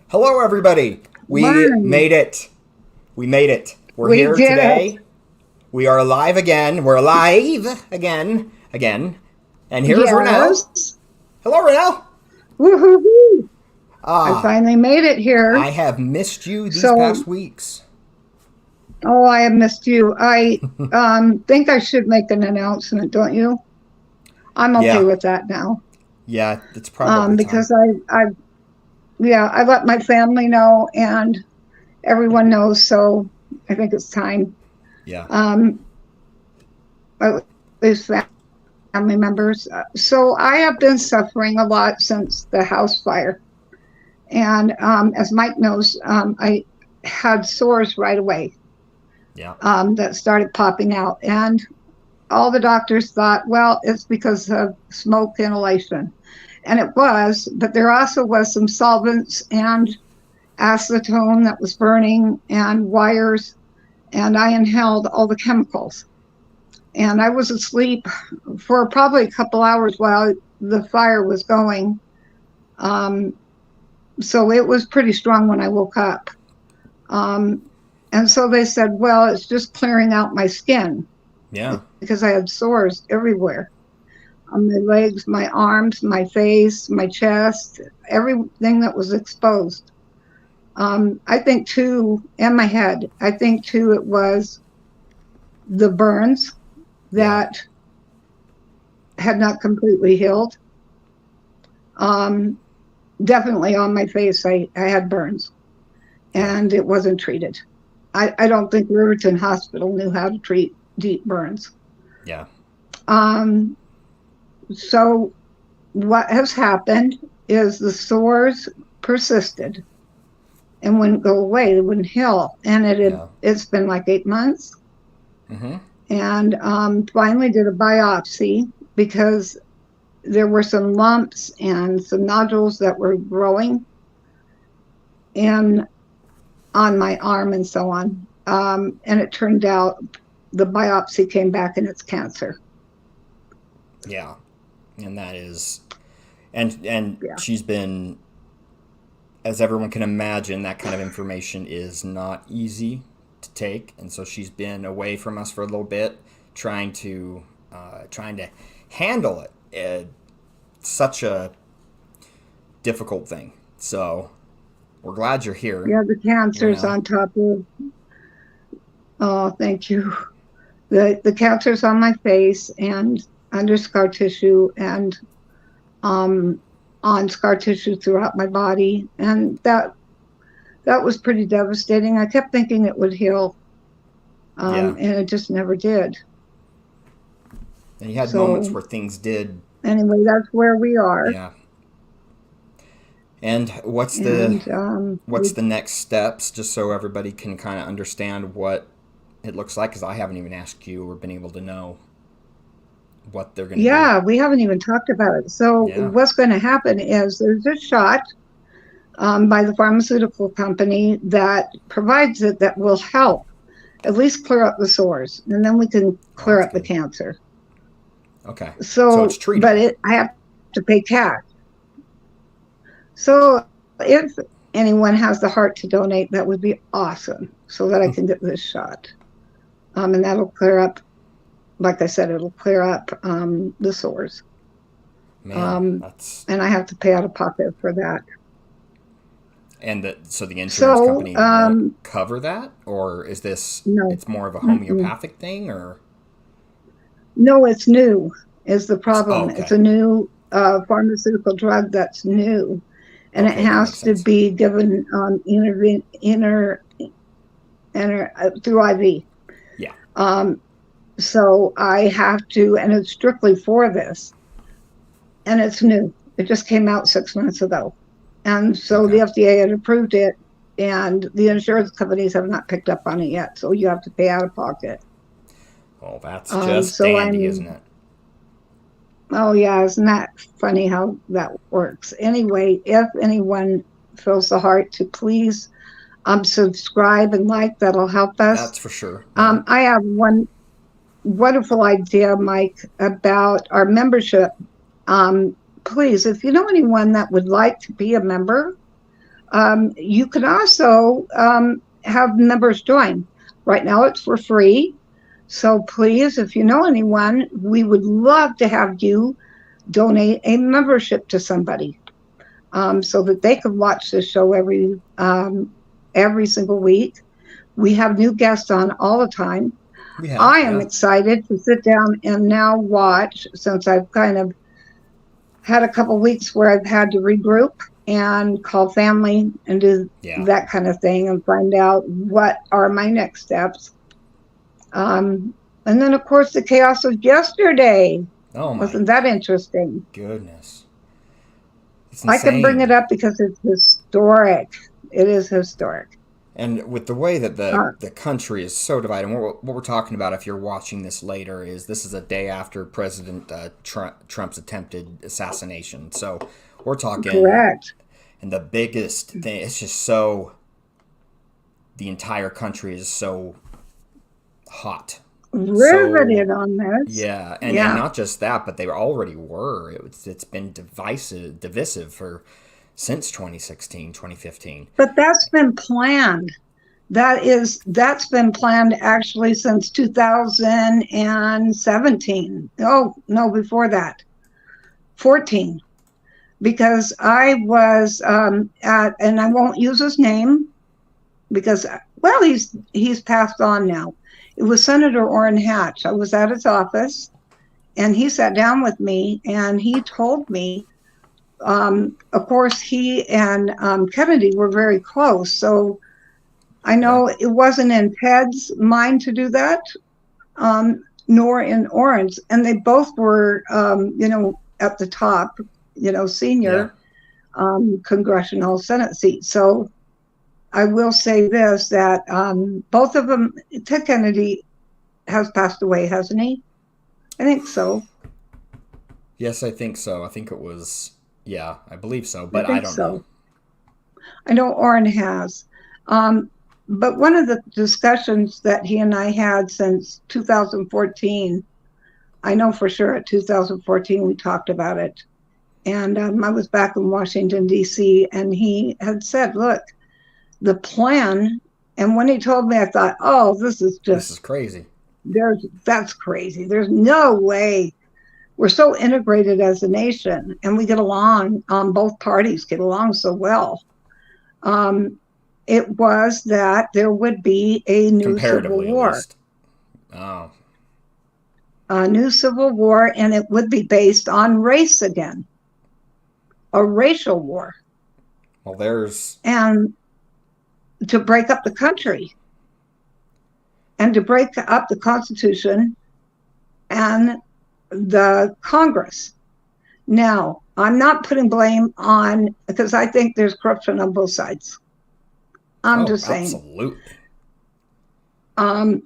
Hello, everybody. We Morning. made it. We made it. We're We here did it. today. We are alive again. We're alive again. And here's Ranelle. Yes. Hello, Ranelle. Woohoo! I Ah, finally made it here. I have missed you these So, past weeks. oh, I have missed you. I think I should make an announcement, don't you? I'm okay Yeah, with that now. yeah, it's probably time. Because yeah, I let my family know and everyone knows. So I think it's time. Yeah, Um, at least family members. So I have been suffering a lot since the house fire. And as Mike knows, I had sores right away yeah, that started popping out. And all the doctors thought, well, it's because of smoke inhalation. And it was, but there also was some solvents and acetone that was burning and wires. And I inhaled all the chemicals. And I was asleep for probably a couple hours while the fire was going. Um, so it was pretty strong when I woke up. Um, and so they said, well, it's just clearing out my skin yeah, because I had sores everywhere on my legs, my arms, my face, my chest, everything that was exposed. I think too, and my head, I think too, it was the burns yeah, that had not completely healed. Um, Definitely on my face, I had burns yeah, and it wasn't treated. I don't think Riverton Hospital knew how to treat deep burns. yeah, Um, so what has happened is the sores persisted and wouldn't go away. They wouldn't heal, and yeah. it's been like 8 months. Mm-hmm. And finally did a biopsy because there were some lumps and some nodules that were growing in on my arm and so on. And it turned out the biopsy came back and it's cancer. Yeah, and that is, and Yeah. she's been, as everyone can imagine, that kind of information is not easy to take, and so she's been away from us for a little bit, trying to handle it. Such a difficult thing. So we're glad you're here, Yeah, the cancer's Renelle. on top of, oh, thank you. The cancer's on my face and under scar tissue and um, on scar tissue throughout my body. And that was pretty devastating. I kept thinking it would heal, Yeah, and it just never did. and you had moments So where things did. anyway, that's where we are. Yeah. And And what's the next steps, just so everybody can kind of understand what it looks like? Because I haven't even asked you or been able to know what they're going to do. yeah, we haven't even talked about it. So Yeah. what's going to happen is there's a shot by the pharmaceutical company that provides it that will help at least clear up the sores, and then we can Oh, clear that's up the good. cancer. Okay. So it's So, but treatable. I have to pay cash. So if anyone has the heart to donate, that would be awesome, so that I can get this shot. And that'll clear up, like I said, it'll clear up the sores. Man, Um, that's and I have to pay out of pocket for that. and that so the insurance So, company won't cover that, or is this no, it's more of a mm-mm. homeopathic thing, or No, it's new, is the oh, problem. It's okay, a new pharmaceutical drug that's new, and it okay, that makes has to sense. be given through IV. Yeah, Um, so I have to, and it's strictly for this, and it's new. It just came out 6 months ago. And so okay. the FDA had approved it, and the insurance companies have not picked up on it yet. So you have to pay out of pocket. Well, that's just So dandy, isn't I'm, it? oh, yeah, isn't that funny how that works? Anyway, if anyone feels the heart to please subscribe and like, that'll help us. That's for sure. Yeah. I have one wonderful idea, Mike, about our membership. Please, if you know anyone that would like to be a member, You can also have members join. Right now it's for free. So please, if you know anyone, we would love to have you donate a membership to somebody, so that they can watch this show every single week. We have new guests on all the time. We have, I am yeah. excited to sit down and now watch, since I've kind of had a couple weeks where I've had to regroup and call family and do Yeah. that kind of thing and find out what are my next steps. And then, of course, the chaos of yesterday. Oh my Wasn't that interesting? goodness. It's I can bring it insane. up because it's historic. It is historic. And with the way that Uh, the country is so divided, and what we're talking about, if you're watching this later, is this is a day after President Trump's attempted assassination. So we're talking, Correct. and the biggest thing, it's just so, the entire country is so hot. So Riveted on this. yeah, and Yeah. not just that, but they already were. It's been divisive for since 2016, 2015. But that's been planned. That's been planned actually since 2017. Oh, no, before that. 14. Because I was at, and I won't use his name because, well, he's passed on now. It was Senator Orrin Hatch. I was at his office, and he sat down with me, and he told me, of course, he and Kennedy were very close. So I Yeah. know it wasn't in Ted's mind to do that, nor in Orrin's. And they both were, at the top, Yeah. senior congressional Senate seats. So I will say this, that both of them, Ted Kennedy has passed away, hasn't he? I think so. Yes, I think so. I think it was, yeah, I believe so, I but I think don't know. so. I know Orrin has. Um, but one of the discussions that he and I had since 2014, I know for sure at 2014 we talked about it. And I was back in Washington, D.C., and he had said, look, the plan, and when he told me, I thought, oh, this is This just, is crazy. that's crazy. There's no way. We're so integrated as a nation, and we get along, both parties get along so well. Um, it was that there would be Comparatively, at least. Oh, a new civil war, and it would be based on race again, a racial war, well, there's, and to break up the country and to break up the Constitution and the Congress. Now, I'm not putting blame on, because I think there's corruption on both sides. I'm oh, just saying. absolutely. Um,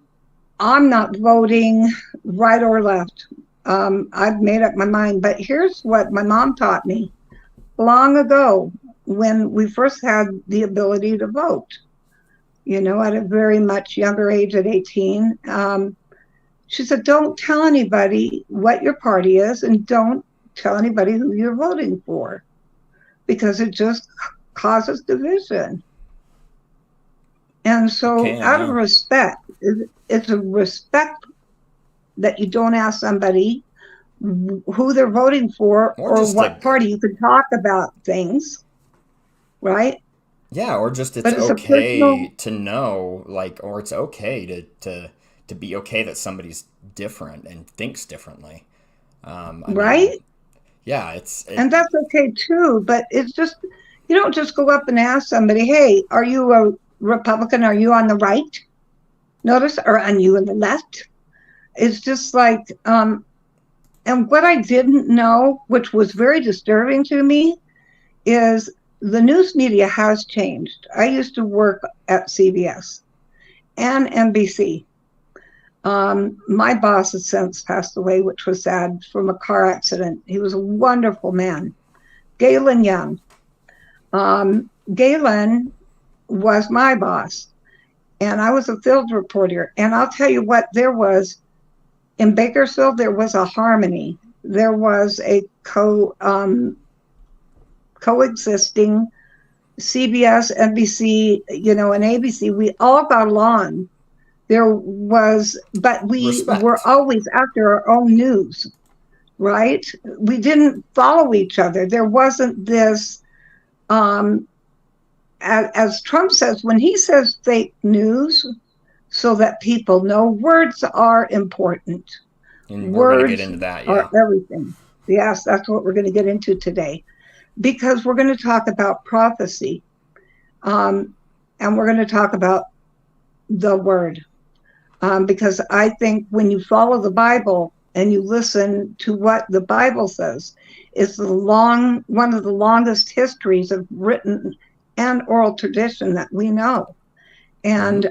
I'm not voting right or left. I've made up my mind. But here's what my mom taught me long ago when we first had the ability to vote, at a very much younger age at 18. She said, don't tell anybody what your party is, and don't tell anybody who you're voting for, because it just causes division. And It so, can, out of yeah. respect, it's a respect that you don't ask somebody who they're voting for Or or just to, what party. You can talk about things, right? yeah, or just it's But it's a personal, okay to know, like, or it's okay to be okay that somebody's different and thinks differently. I mean, right? yeah, And that's okay too. But it's just, you don't just go up and ask somebody, hey, are you a Republican? Are you on the right? Notice, or on you on the left? It's just like, and what I didn't know, which was very disturbing to me, is the news media has changed. I used to work at CBS and NBC. My boss has since passed away, which was sad, from a car accident. He was a wonderful man, Galen Young. Galen was my boss, and I was a field reporter. And I'll tell you what, there was in Bakersfield, there was a harmony. There was a coexisting CBS, NBC, and ABC, we all got along. But we were Respect. always after our own news, right? We didn't follow each other. There wasn't this, as Trump says, when he says fake news, so that people know words are important. And we're going to get Words into that, are yeah. everything. Yes, that's what we're going to get into today, because we're going to talk about prophecy, and we're going to talk about the word. Because I think when you follow the Bible and you listen to what the Bible says, it's one of the longest histories of written and oral tradition that we know. And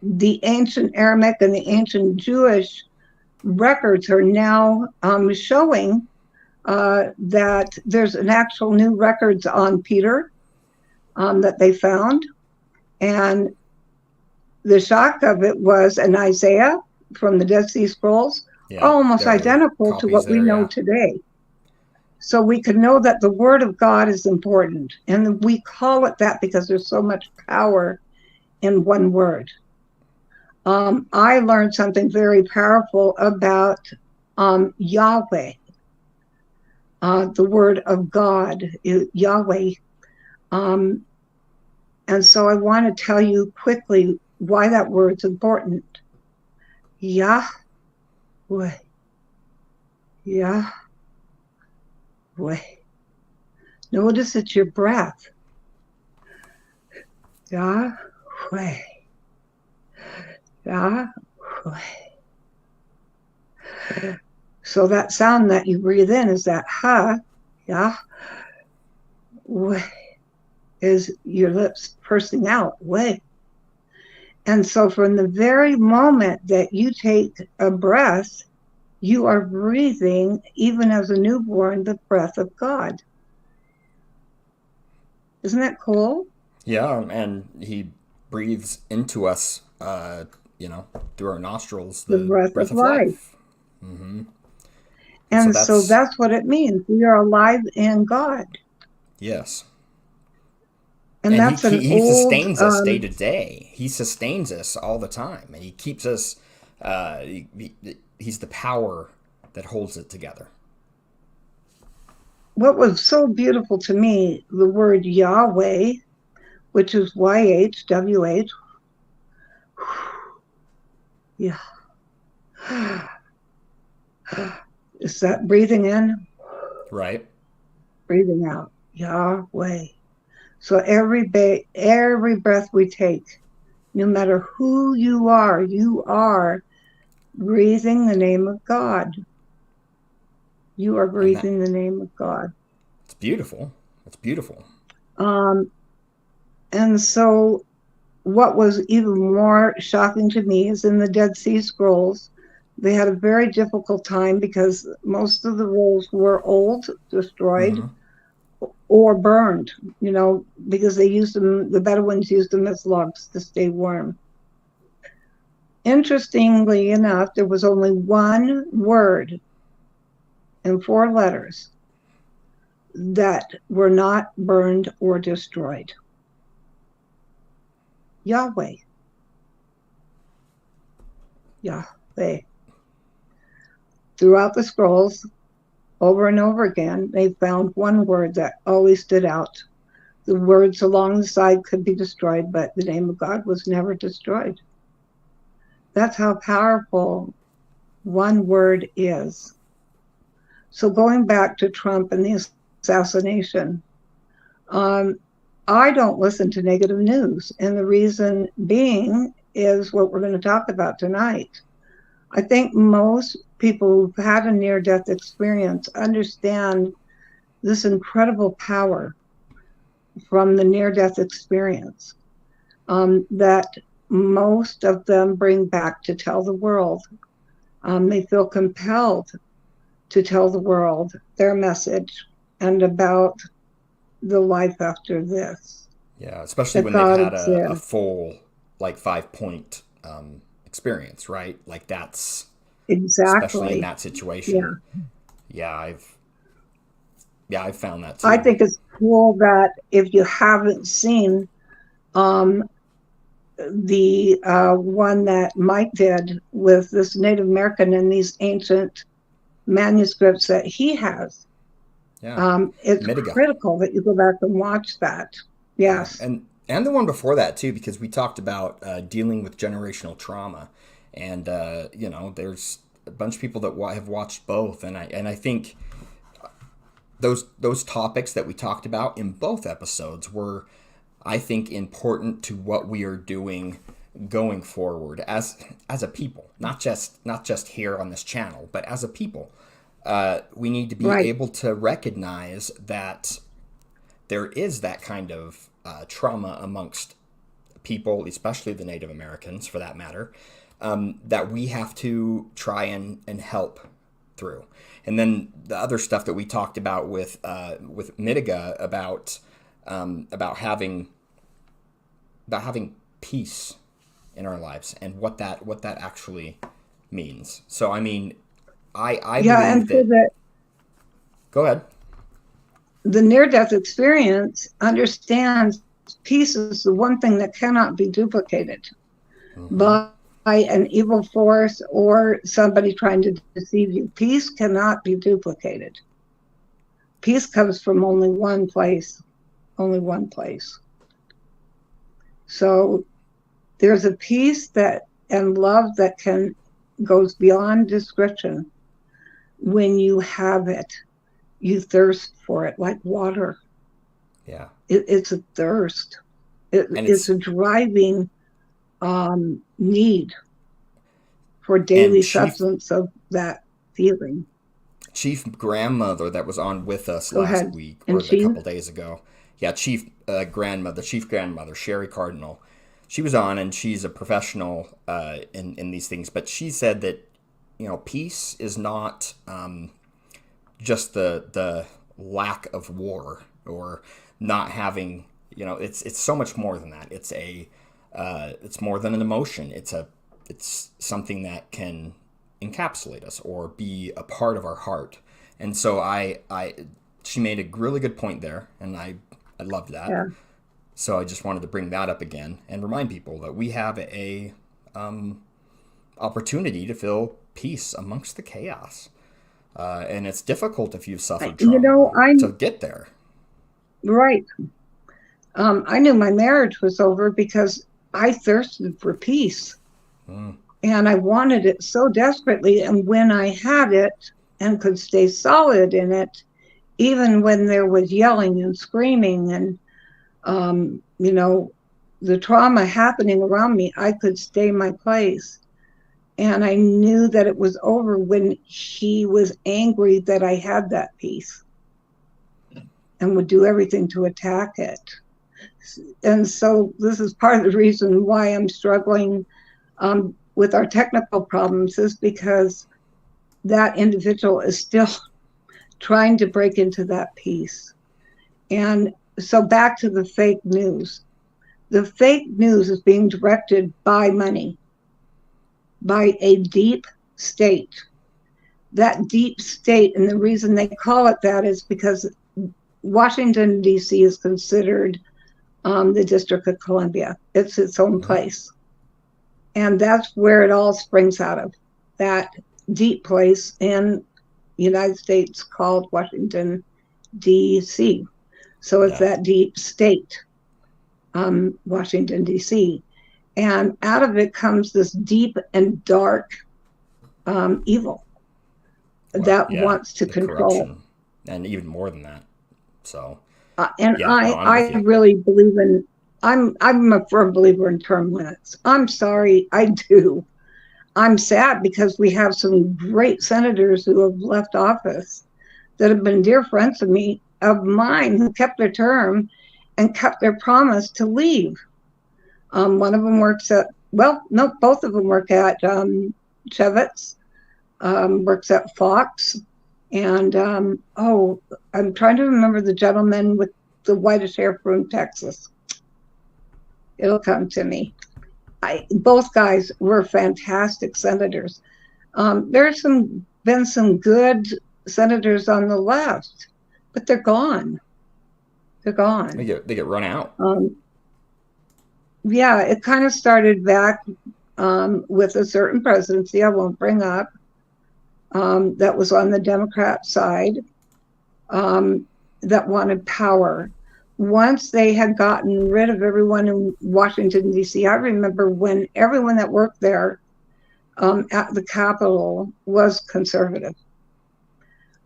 the ancient Aramaic and the ancient Jewish records are now showing that there's an actual new records on Peter that they found. And the shock of it was an Isaiah from the Dead Sea Scrolls, Yeah, almost there are identical to copies what we there, know yeah. today. So we can know that the Word of God is important. And we call it that because there's so much power in one word. I learned something very powerful about Yahweh, the Word of God, Yahweh. And so I want to tell you quickly why that word's important. Yahweh. Yahweh. Notice it's your breath. Yahweh. Yahweh. So that sound that you breathe in is that ha, Yahweh, is your lips pursing out, way. And so from the very moment that you take a breath, you are breathing, even as a newborn, the breath of God. Isn't that cool? Yeah, and he breathes into us, through our nostrils, The the breath breath of of life. life. Mm-hmm. And so And so that's, that's what it means. We are alive in God. yes. And And that's an he old, sustains us day to day. He sustains us all the time. And he keeps us, he's the power that holds it together. what was so beautiful to me, the word Yahweh, which is YHWH. Yeah. Is that breathing in, Right? breathing out? Yahweh. So every breath we take, no matter who you are breathing the name of God. You are And that breathing the name of God. it's beautiful. It's beautiful. Um, and so what was even more shocking to me is in the Dead Sea Scrolls, they had a very difficult time because most of the rolls were old, destroyed, Mm-hmm. or burned, because they used them, the Bedouins used them as logs to stay warm. Interestingly enough, there was only one word and 4 letters that were not burned or destroyed. Yahweh. Yahweh. Throughout the scrolls, over and over again, they found one word that always stood out. The words along the side could be destroyed, but the name of God was never destroyed. That's how powerful one word is. So going back to Trump and the assassination, I don't listen to negative news. And the reason being is what we're going to talk about tonight. I think most people who've had a near-death experience understand this incredible power from the near-death experience that most of them bring back to tell the world. They feel compelled to tell the world their message and about the life after this. Yeah, especially That when they've God had a exists. full, like, 5 point experience, right? Like, that's, especially in Exactly. that Yeah. situation. Yeah, I've found that I too. think it's cool that if you haven't seen um, the one that Mike did with this Native American and these ancient manuscripts that he has, Yeah, it's Mitiga. critical that you go back and watch that. Yeah, Yes, and the one before that too, because we talked about dealing with generational trauma, and there's a bunch of people that have watched both, and I think those topics that we talked about in both episodes were, I think, important to what we are doing going forward as a people, not just here on this channel, but as a people. We need to be right. able to recognize that there is that kind of trauma amongst people, especially the Native Americans, for that matter, that we have to try and help through. And then the other stuff that we talked about with Mitiga about having peace in our lives and what that actually means. So I mean, I Yeah, believe and for that. Go ahead. the near-death experience understands peace is the one thing that cannot be duplicated Mm-hmm. by an evil force or somebody trying to deceive you. Peace cannot be duplicated. Peace comes from only one place, only one place. So there's a peace that and love that can goes beyond description. When you have it, you thirst for it like water. Yeah, It's a thirst. and It's it's a driving need for and daily substance of that feeling. Chief grandmother that was on with us Go last ahead. week or And a Chief? couple days ago. Yeah, chief grandmother Sherry Cardinal. She was on, and she's a professional in these things. But she said that peace is not just the lack of war or not having. It's so much more than that. It's more than an emotion. It's something that can encapsulate us or be a part of our heart. And so she made a really good point there, and I loved that. Yeah. So I just wanted to bring that up again and remind people that we have a opportunity to feel peace amongst the chaos. And it's difficult if you've suffered You trauma know, I'm to get there. right. I knew my marriage was over because I thirsted for peace Mm, and I wanted it so desperately. And when I had it and could stay solid in it, even when there was yelling and screaming and, you know, the trauma happening around me, I could stay my place. And I knew that it was over when he was angry that I had that peace and would do everything to attack it. And so this is part of the reason why I'm struggling with our technical problems is because that individual is still trying to break into that peace. And so back to the fake news. The fake news is being directed by money, by a deep state. That deep state, and the reason they call it that is because Washington, D.C. is considered the District of Columbia. It's its own mm, place. And that's where it all springs out of, that deep place in the United States called Washington, D.C. So it's yeah, that deep state, Washington, D.C. And out of it comes this deep and dark evil well, that yeah, wants to the control. corruption, and even more than that. So And yeah, no, I'm I with you. really believe in. I'm a firm believer in term limits. I'm sorry, I do. I'm sad because we have some great senators who have left office that have been dear friends of mine, who kept their term and kept their promise to leave. One of them works at, well, no, both of them work at Chevets, works at Fox. And, I'm trying to remember the gentleman with the whitish hair from Texas. It'll come to me. Both guys were fantastic senators. There's been some good senators on the left, but they're gone. They're gone. They get run out. Yeah, it kind of started back with a certain presidency I won't bring up that was on the Democrat side that wanted power. Once they had gotten rid of everyone in Washington, D.C., I remember when everyone that worked there at the Capitol was conservative.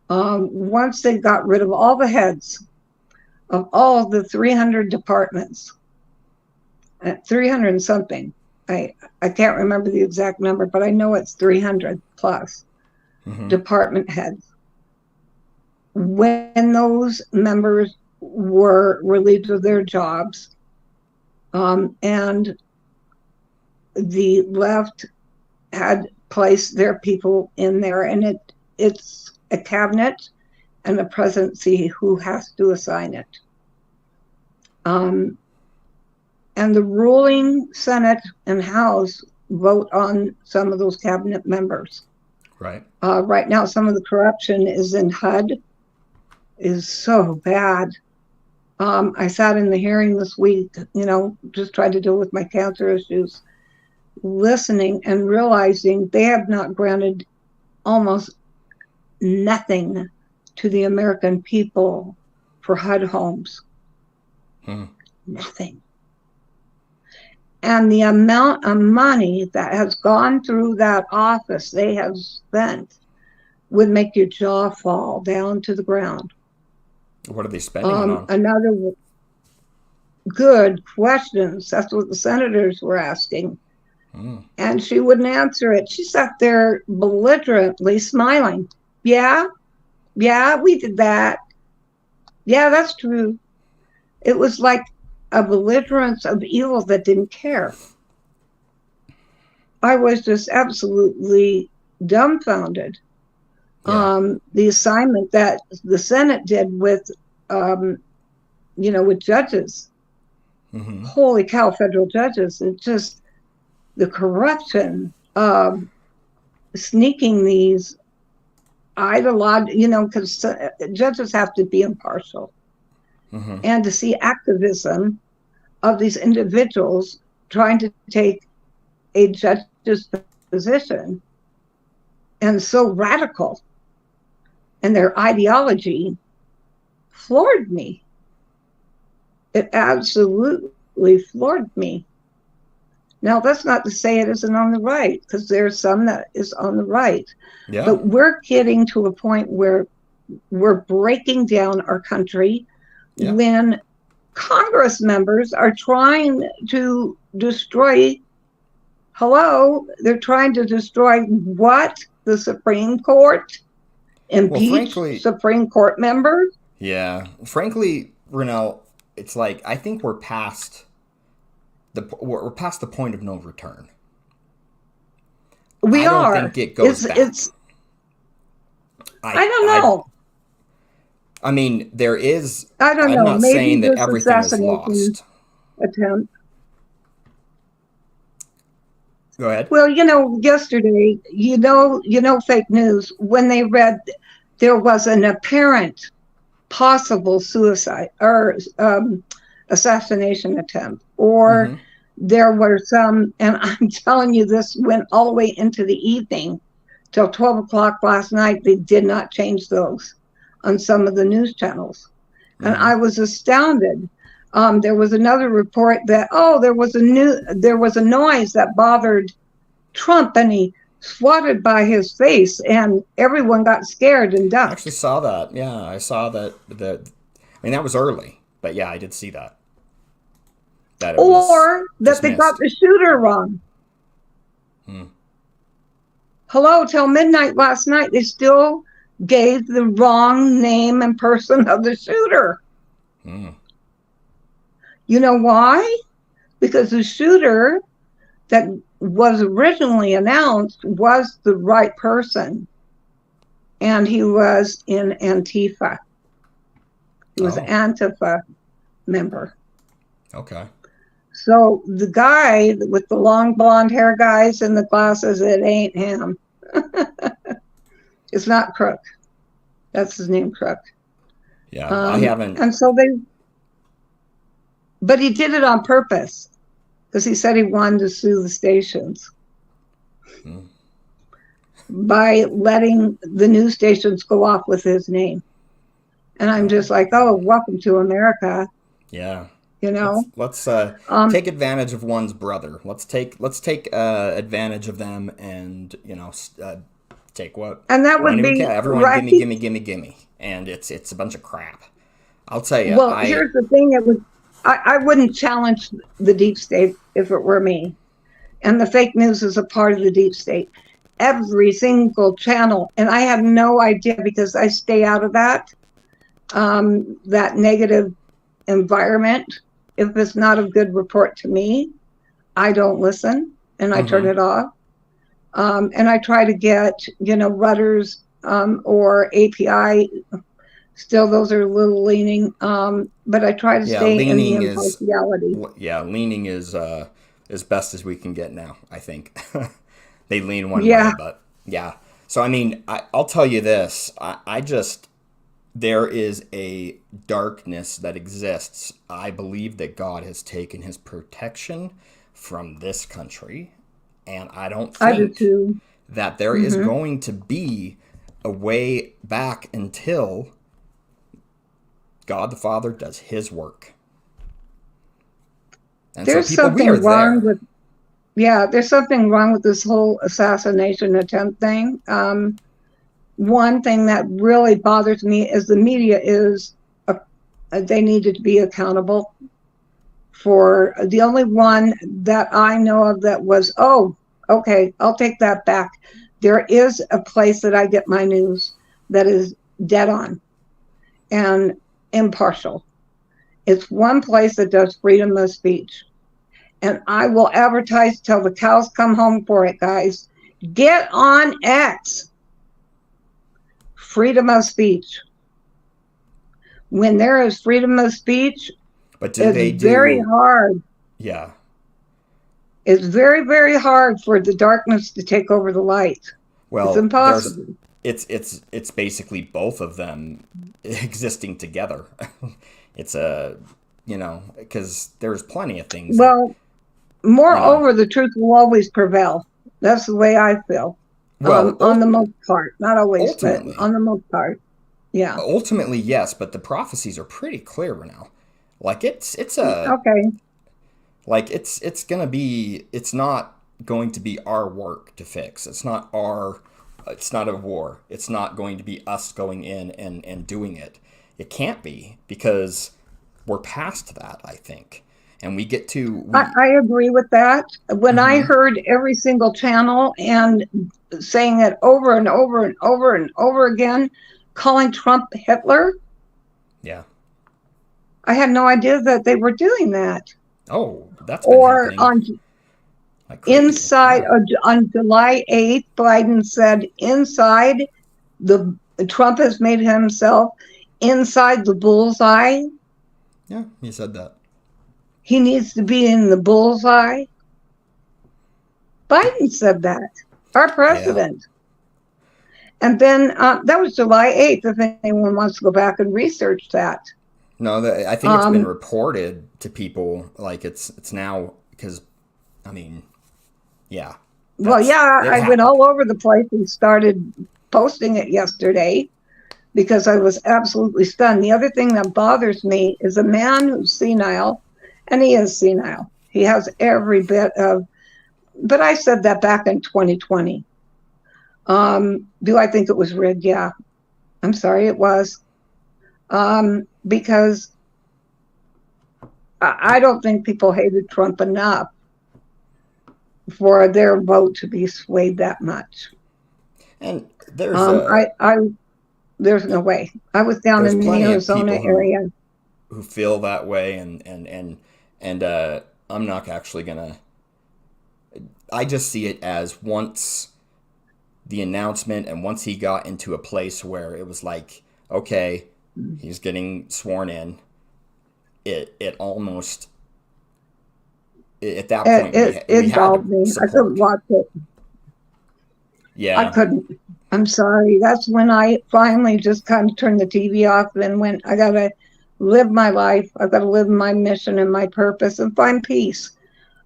Once they got rid of all the heads of all the 300 departments, 300 and something, I can't remember the exact number, but I know it's 300 plus department heads. When those members were relieved of their jobs, and the left had placed their people in there, and it's a cabinet and a presidency who has to assign it. And the ruling Senate and House vote on some of those cabinet members. Right. Right now, some of the corruption is in HUD, is so bad. I sat in the hearing this week, just trying to deal with my cancer issues, listening and realizing they have not granted almost nothing to the American people for HUD homes. Nothing. And the amount of money that has gone through that office they have spent would make your jaw fall down to the ground. What are they spending it on? Another good questions. That's what the senators were asking. And she wouldn't answer it. She sat there belligerently smiling. Yeah, we did that. Yeah, that's true. It was like a belligerence of evil that didn't care. I was just absolutely dumbfounded. Yeah. The assignment that the Senate did with, with judges. Holy cow, federal judges. It's just the corruption of sneaking these because judges have to be impartial. And to see activism of these individuals trying to take a judge's position and so radical, and their ideology floored me. It absolutely floored me. Now, that's not to say it isn't on the right, because there's some that is on the right. Yeah. But we're getting to a point where we're breaking down our country. Yeah. When Congress members are trying to destroy, they're trying to destroy what? The Supreme Court? Impeach Supreme Court members? Yeah. Frankly, Ranelle, it's like, I think we're past the point of no return. I don't think it goes back. I don't know. I mean, there is. I don't know. I'm not Maybe saying that everything is lost. Attempt. Go ahead. Well, yesterday, fake news, when they read there was an apparent possible suicide or assassination attempt, or there were some, and I'm telling you, this went all the way into the evening till 12 o'clock last night. They did not change those on some of the news channels. And I was astounded. There was another report that, there was a noise that bothered Trump, and he swatted by his face, and everyone got scared and ducked. I actually saw that. Yeah, I saw that. That was early, but yeah, I did see that. Or that they got the shooter wrong. Till midnight last night, they still gave the wrong name and person of the shooter. You know why? Because the shooter that was originally announced was the right person. And he was in Antifa. He was an Antifa member. Okay. So the guy with the long blonde hair guys and the glasses, it ain't him. It's not Crook. That's his name, Crook. Yeah, I haven't. And so But he did it on purpose because he said he wanted to sue the stations by letting the news stations go off with his name. And I'm just like, oh, welcome to America. Yeah. You know, Let's take advantage of one's brother. Let's take advantage of them, and take what. and that I don't would even be care. Everyone, right. gimme, and it's a bunch of crap. I'll tell you. Well, here's the thing: I wouldn't challenge the deep state if it were me, and the fake news is a part of the deep state. Every single channel, and I have no idea because I stay out of that negative environment. If it's not a good report to me, I don't listen and I turn it off. And I try to get, Rudders or API. Still, those are a little leaning, but I try to stay in the impartiality. Leaning is as best as we can get now, I think. They lean one way, but yeah. So, I mean, I'll tell you this. There is a darkness that exists. I believe that God has taken his protection from this country. And I don't think that there is going to be a way back until God the Father does his work. And there's something wrong with there's something wrong with this whole assassination attempt thing. One thing that really bothers me is the media they needed to be accountable for. The only one that I know of that was, okay, I'll take that back. There is a place that I get my news that is dead on and impartial. It's one place that does freedom of speech. And I will advertise till the cows come home for it, guys. Get on X. Freedom of speech. When there is freedom of speech, but it's very hard. Yeah. It's very, very hard for the darkness to take over the light. Well, it's impossible. It's basically both of them existing together. It's because there's plenty of things. Well, moreover, the truth will always prevail. That's the way I feel. Well, on the most part, not always, but on the most part, yeah. Ultimately, yes, but the prophecies are pretty clear now. Like it's not going to be our work to fix. It's not a war. It's not going to be us going in and doing it. It can't be, because we're past that, I think. And we get to... I agree with that. When I heard every single channel and saying it over and over and over and over again, calling Trump Hitler. Yeah. I had no idea that they were doing that. Oh, that's been happening. On July 8th, Biden said Trump has made himself inside the bullseye. Yeah, he said that. He needs to be in the bullseye. Biden said that. Our president. Yeah. And then that was July 8th, if anyone wants to go back and research that. No, I think it's been reported to people, like it's now, because, I mean, yeah. Well, yeah, I went all over the place and started posting it yesterday because I was absolutely stunned. The other thing that bothers me is a man who's senile. And he is senile. He has every bit of, but I said that back in 2020. Do I think it was rigged? Yeah. I'm sorry, it was. Because I don't think people hated Trump enough for their vote to be swayed that much. And there's there's no way. I was down in the Arizona area who feel that way, and I'm not actually gonna. I just see it as once the announcement and once he got into a place where it was like, okay, he's getting sworn in. It almost at that point it galled me. I couldn't watch it. Yeah, I couldn't. I'm sorry. That's when I finally just kind of turned the TV off and went, I gotta live my life. I've got to live my mission and my purpose and find peace.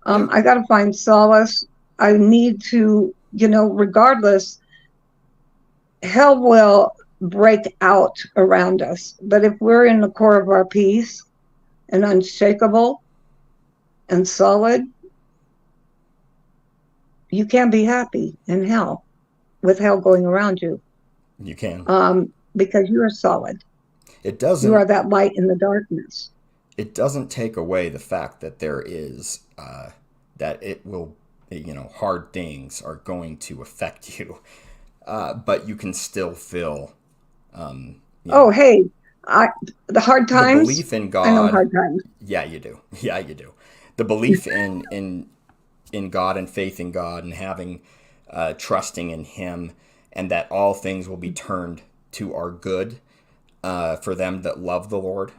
Yeah. I got to find solace. I need to, regardless, hell will break out around us. But if we're in the core of our peace and unshakable and solid, you can be happy in hell with hell going around you, You can. because you are solid. It You are doesn't. that light in the darkness. It doesn't take away the fact that there is that it will. Hard things are going to affect you, but you can still feel. You Oh, know, hey, I the hard the times. belief in I know God. hard times. Yeah, you do. Yeah, you do. The belief in God and faith in God and having trusting in Him, and that all things will be turned to our good for them that love the Lord.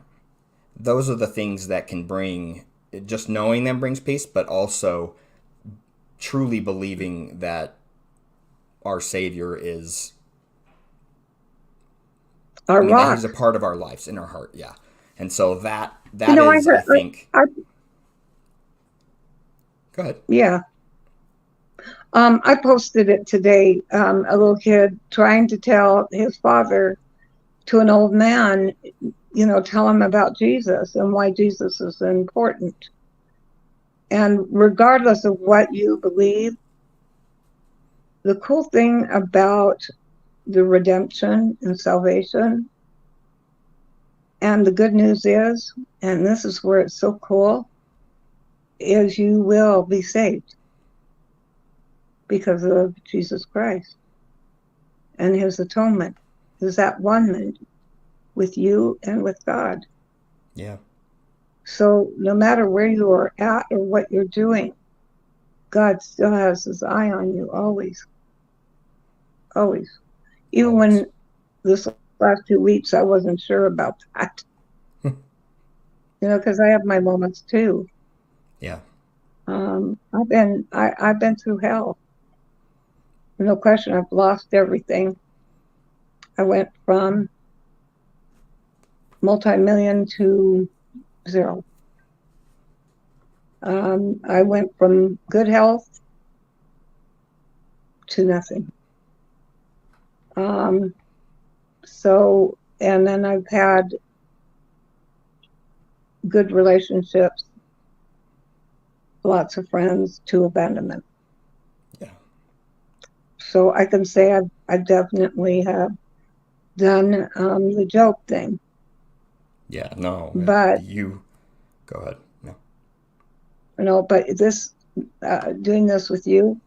Those are the things that can bring, just knowing them brings peace, but also truly believing that our Savior is, Our that rock. He's a part of our lives in our heart. Yeah. And so that You that know, I is, I heard. think, I go ahead. Yeah. I posted it today. A little kid trying to tell his father, to an old man, tell him about Jesus and why Jesus is important. And regardless of what you believe, the cool thing about the redemption and salvation, and the good news is, and this is where it's so cool, is you will be saved because of Jesus Christ and his atonement, his at one with you and with God. Yeah. So no matter where you are at or what you're doing, God still has his eye on you always, always. Even Always. when this last 2 weeks, I wasn't sure about that, because I have my moments too. Yeah. I've been through hell. No question. I've lost everything. I went from multi-million to zero. I went from good health to nothing. Um, and then I've had good relationships, lots of friends, to abandonment. Yeah. So I can say I definitely have done the joke thing. Yeah. No. But You go ahead. No. but doing this with you,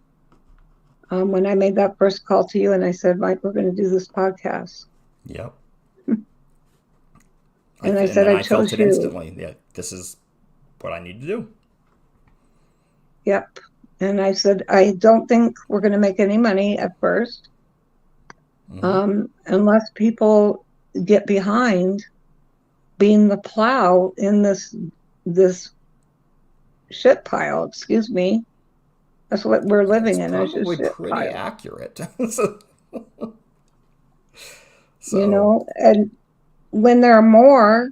when I made that first call to you and I said, Mike, we're going to do this podcast, Yep. and I And said then I I felt chose it you. instantly. Yeah. This is what I need to do. Yep. And I said I don't think we're going to make any money at first, Mm-hmm. unless people get behind being the plow in this shit pile. Excuse me. That's what we're That's living in, is a probably shit pretty pile. accurate. So, And when there are more,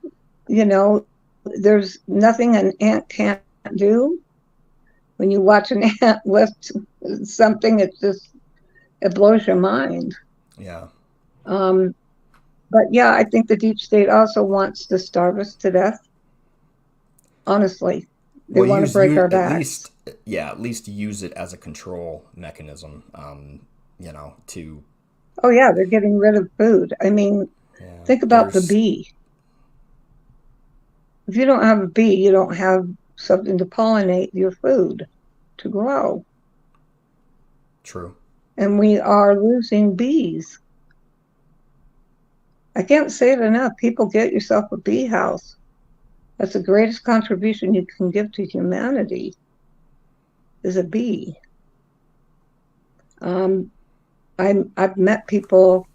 there's nothing an ant can't do. When you watch an ant lift something, it blows your mind. yeah. Um, but yeah, I think the deep state also wants to starve us to death. Honestly, they Well, want to use break you our at backs. least. Yeah, at least use it as a control mechanism. To Oh yeah, they're getting rid of food. I mean, yeah. think about the There's bee. If you don't have a bee, you don't have something to pollinate your food to grow. true. And we are losing bees. I can't say it enough. People, get yourself a bee house. That's the greatest contribution you can give to humanity, is a bee. Um, I've met people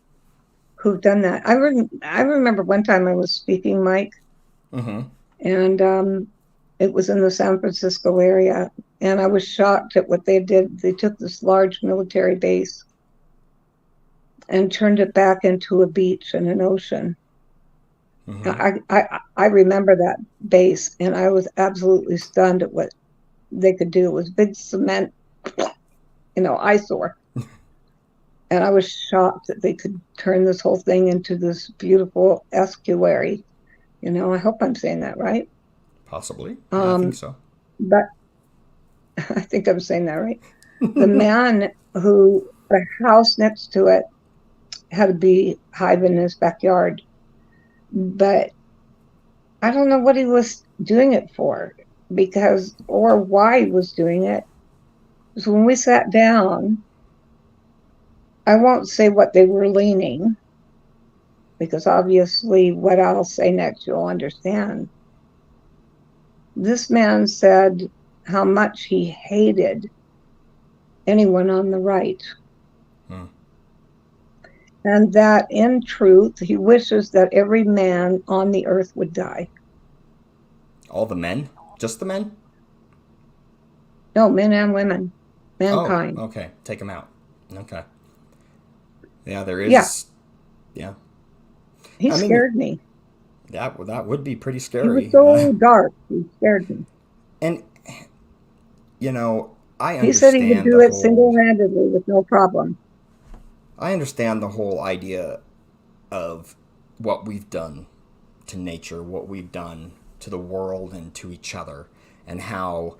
who've done that. I remember one time I was speaking, Mike, Mm-hmm. and it was in the San Francisco area, and I was shocked at what they did. They took this large military base and turned it back into a beach and an ocean. Mm-hmm. I remember that base, and I was absolutely stunned at what they could do. It was big cement, eyesore. And I was shocked that they could turn this whole thing into this beautiful estuary. I hope I'm saying that right. Possibly. Yeah, I think Um, so. but I think I'm saying that right. The man who, the house next to it had a beehive in his backyard, but I don't know what he was doing it for or why he was doing it. So when we sat down, I won't say what they were leaning, because obviously what I'll say next you'll understand. This man said how much he hated anyone on the right, Hmm. and that in truth he wishes that every man on the earth would die. All the men? Just the men? No, men and women, Oh, mankind. okay. Take them out. Okay. Yeah, there Yeah, is. Yeah. he I mean, scared me. that would be pretty He was scary. so dark, he scared me. And I He said he would understand do the it whole. single-handedly with no problem. I understand the whole idea of what we've done to nature, what we've done to the world and to each other, and how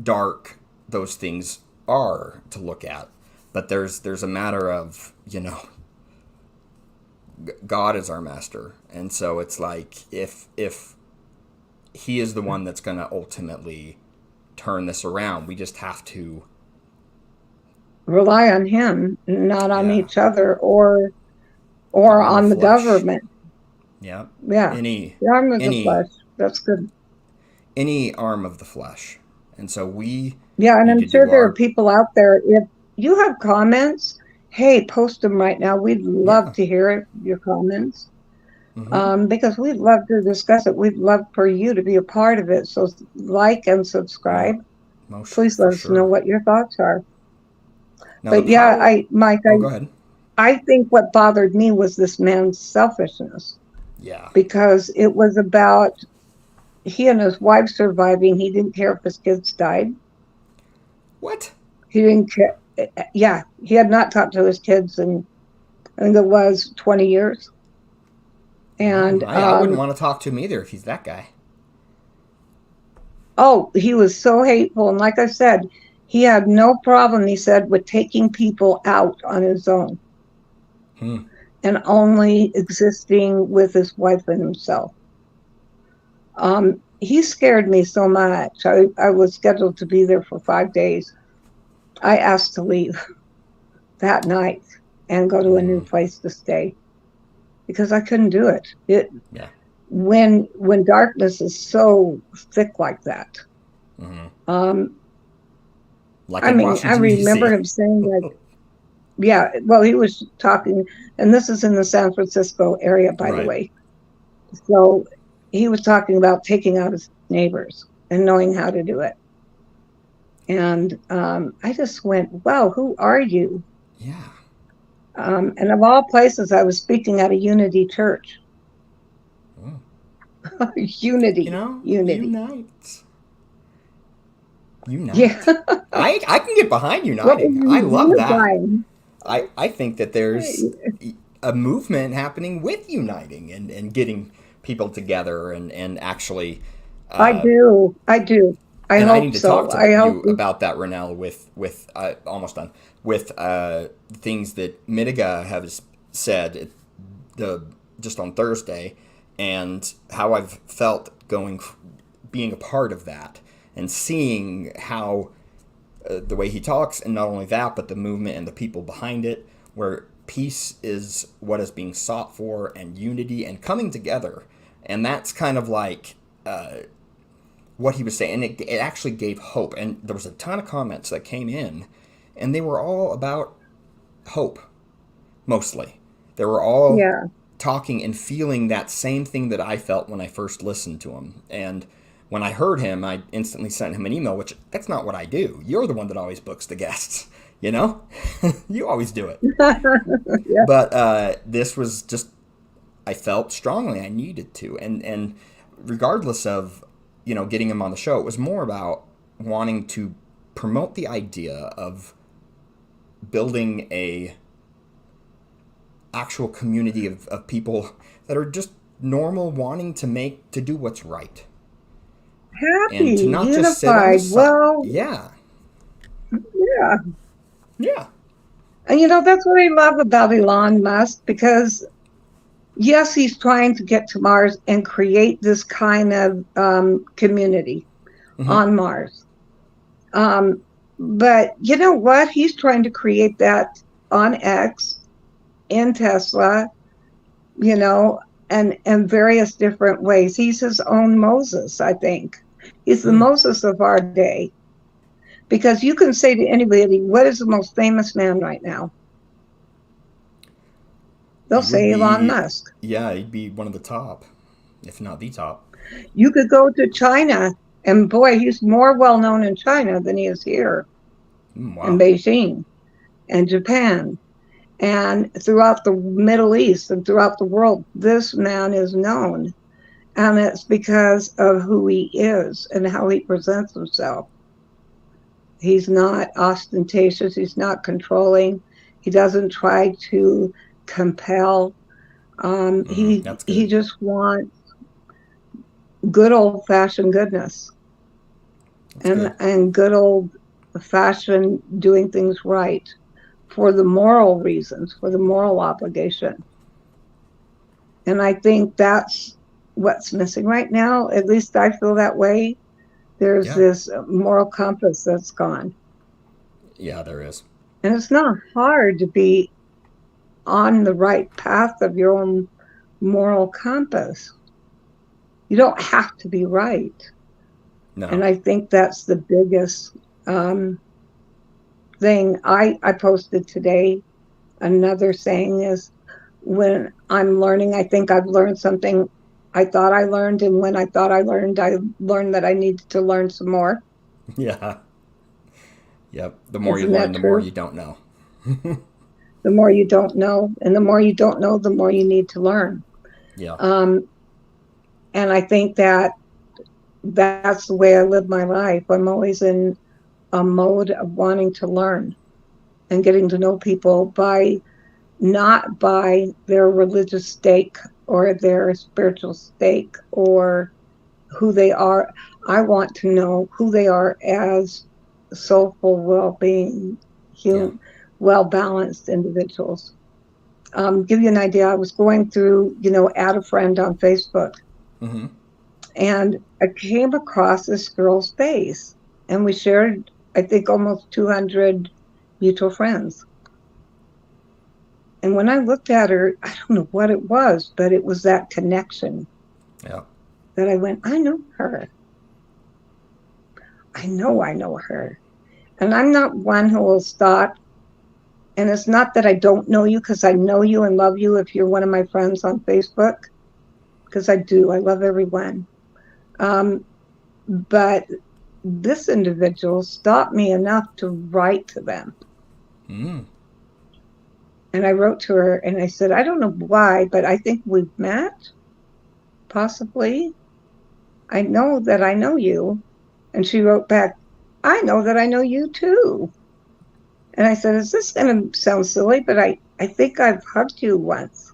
dark those things are to look at. But there's a matter of God is our master, and so it's like if He is the one that's going to ultimately turn this around, we just have to. Rely on him, not on Yeah, each other the or arm of on the flesh. government. Yeah, Yeah, any the arm of the any flesh. That's good. any arm of the flesh, and so we Yeah, and need I'm to sure do there are our. people out there. If you have comments, hey, post them right now. We'd love Yeah. to hear it, your comments, Mm-hmm. because we'd love to discuss it. We'd love for you to be a part of it. So like and subscribe. No, most Please for let us know sure. what your thoughts are. Now the But yeah, power. Mike, Oh, go ahead. I think what bothered me was this man's selfishness, Yeah. because it was about he and his wife surviving. He didn't care if his kids died. What? He didn't care. Yeah, he had not talked to his kids in, I think it was 20 years. Well, And I wouldn't want to talk to him either if he's that guy. oh, he was so hateful. And like I said, he had no problem, he said, with taking people out on his own Hmm. and only existing with his wife and himself. He scared me so much. I was scheduled to be there for 5 days. I asked to leave that night and go to a new Mm-hmm. place to stay because I couldn't do it. It Yeah. when darkness is so thick like that. Mm-hmm. Um, Like I in mean, I Washington remember D.C. him saying like, yeah. Well, he was talking, and this is in the San Francisco area, by the Right. way. So he was talking about taking out his neighbors and knowing how to do it. And I just went, wow, who are you? Yeah. And of all places, I was speaking at a Unity church. Oh. Unity, Unity. Unite. Yeah. Unite. I can get behind What was uniting. I you love that. unifying? I think that there's a movement happening with uniting and getting people together and actually I uh, do. I do. I and I need hope to talk so. to I hope you about that, Ranelle, with almost done with things that Mitiga has said the just on Thursday, and how I've felt being a part of that and seeing how the way he talks, and not only that, but the movement and the people behind it, where peace is what is being sought for, and unity and coming together, and that's kind of like what he was saying, and it actually gave hope. And there was a ton of comments that came in, and they were all about hope, mostly. They were all yeah. talking and feeling that same thing that I felt when I first listened to him. And when I heard him, I instantly sent him an email, which that's not what I do. You're the one that always books the guests, you know? You always do it. Yeah. But this was just I felt strongly I needed to. And regardless of, getting him on the show, it was more about wanting to promote the idea of building a actual community of people that are just normal, wanting to do what's right. And to Happy, not just sit on the unified. side. Well, Yeah. yeah. Yeah. And that's what I love about Elon Musk, because yes, he's trying to get to Mars and create this kind of community Mm-hmm. on Mars. Um, but you know what? He's trying to create that on X, in Tesla, you know, and various different ways. He's his own Moses, I think. He's the Mm. Moses of our day. Because you can say to anybody, what is the most famous man right now? They'll He would say Elon be, Musk. yeah, he'd be one of the top, if not the top. You could go to China, and boy, he's more well known in China than he is here in Wow. Beijing and Japan and throughout the Middle East and throughout the world. This man is known, and it's because of who he is and how he presents himself. He's not ostentatious, he's not controlling, he doesn't try to compel. That's He good. just wants good old fashioned goodness That's good. and good old fashioned doing things right for the moral reasons, for the moral obligation. And I think that's what's missing right now. At least I feel that way. There's Yeah. this moral compass that's gone. Yeah, there is. And it's not hard to be on the right path of your own moral compass. You don't have to be right. And No. I think that's the biggest um, thing. I posted today. Another saying is, when I'm learning, I think I've learned something I thought I learned. And when I learned that I needed to learn some more. Yeah. Yep. The more you Isn't learn, that the more true? you don't know. The more you don't know, and the more you don't know, the more you need to learn. Yeah. Um, and I think that that's the way I live my life. I'm always in a mode of wanting to learn and getting to know people by not by their religious stake or their spiritual stake or who they are. I want to know who they are as soulful, well-being, Yeah. well balanced individuals. Give you an idea. I was going through, add a friend on Facebook, Mm-hmm. and I came across this girl's face, and we shared, I think, almost 200 mutual friends. And when I looked at her, I don't know what it was, but it was that connection Yeah. that I went, I know her. I know her. And I'm not one who will stop. And it's not that I don't know you, because I know you and love you if you're one of my friends on Facebook, because I do. I love everyone. Um, but this individual stopped me enough to write to them. Mm. And I wrote to her and I said, I don't know why, but I think we've met, possibly. I know that I know you. And she wrote back, I know that I know you too. And I said, is this going to sound silly? But I think I've hugged you once,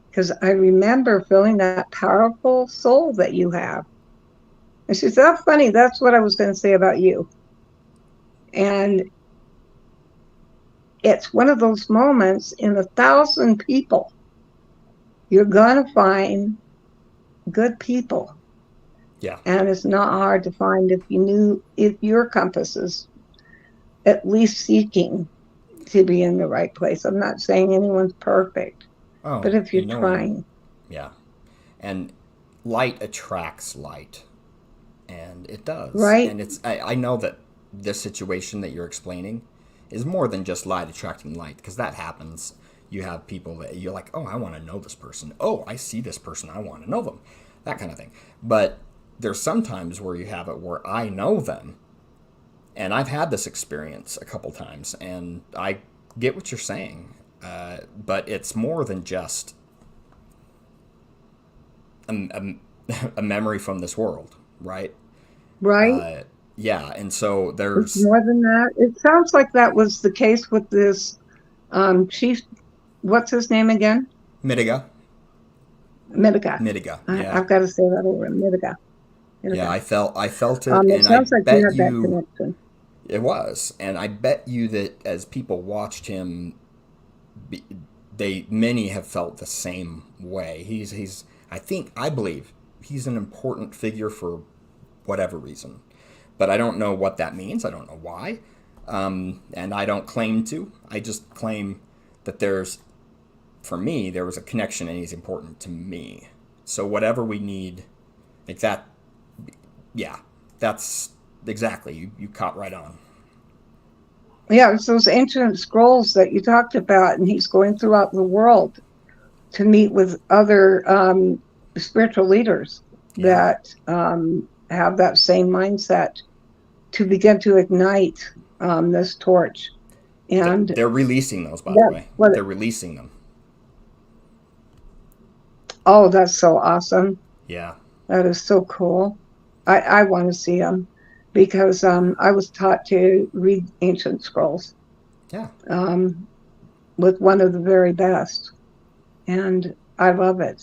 because I remember feeling that powerful soul that you have. And she said, oh, funny. That's what I was going to say about you. And it's one of those moments in 1,000 people, you're going to find good people. Yeah. And it's not hard to find if your compass is at least seeking to be in the right place. I'm not saying anyone's perfect, but Oh, if you're and no one. trying, Yeah. And light attracts light, and it does. right? And I know that this situation that you're explaining is more than just light attracting light, because that happens. You have people that you're like, oh, I want to know this person. Oh, I see this person. I want to know them. That kind of thing. But there's sometimes where you have it where I know them, and I've had this experience a couple times, and I get what you're saying. but it's more than just a memory from this world, right? Right? Uh, yeah, and so It's there's more than that. It sounds like that was the case with this chief. What's his name again? Mitiga. Mitiga. Mitiga, yeah. I've got to say that over. Mitiga. Yeah, Mitiga. I felt it, It and I sounds like you bet had that you connection. it was, and I bet you that as people watched him, be, they many have felt the same way. I believe he's an important figure for whatever reason, but I don't know what that means. I don't know why, and I don't claim to. I just claim that for me, there was a connection, and he's important to me. So whatever we need, like that, yeah, that's exactly you caught right on. Yeah, it's those ancient scrolls that you talked about, and he's going throughout the world to meet with other spiritual leaders Yeah, that have that same mindset to begin to ignite this torch. And they're releasing those, by the that's way. what, They're releasing them. oh, that's so awesome. Yeah, That is so cool. I want to see them because I was taught to read ancient scrolls yeah, um, with one of the very best. And I love it.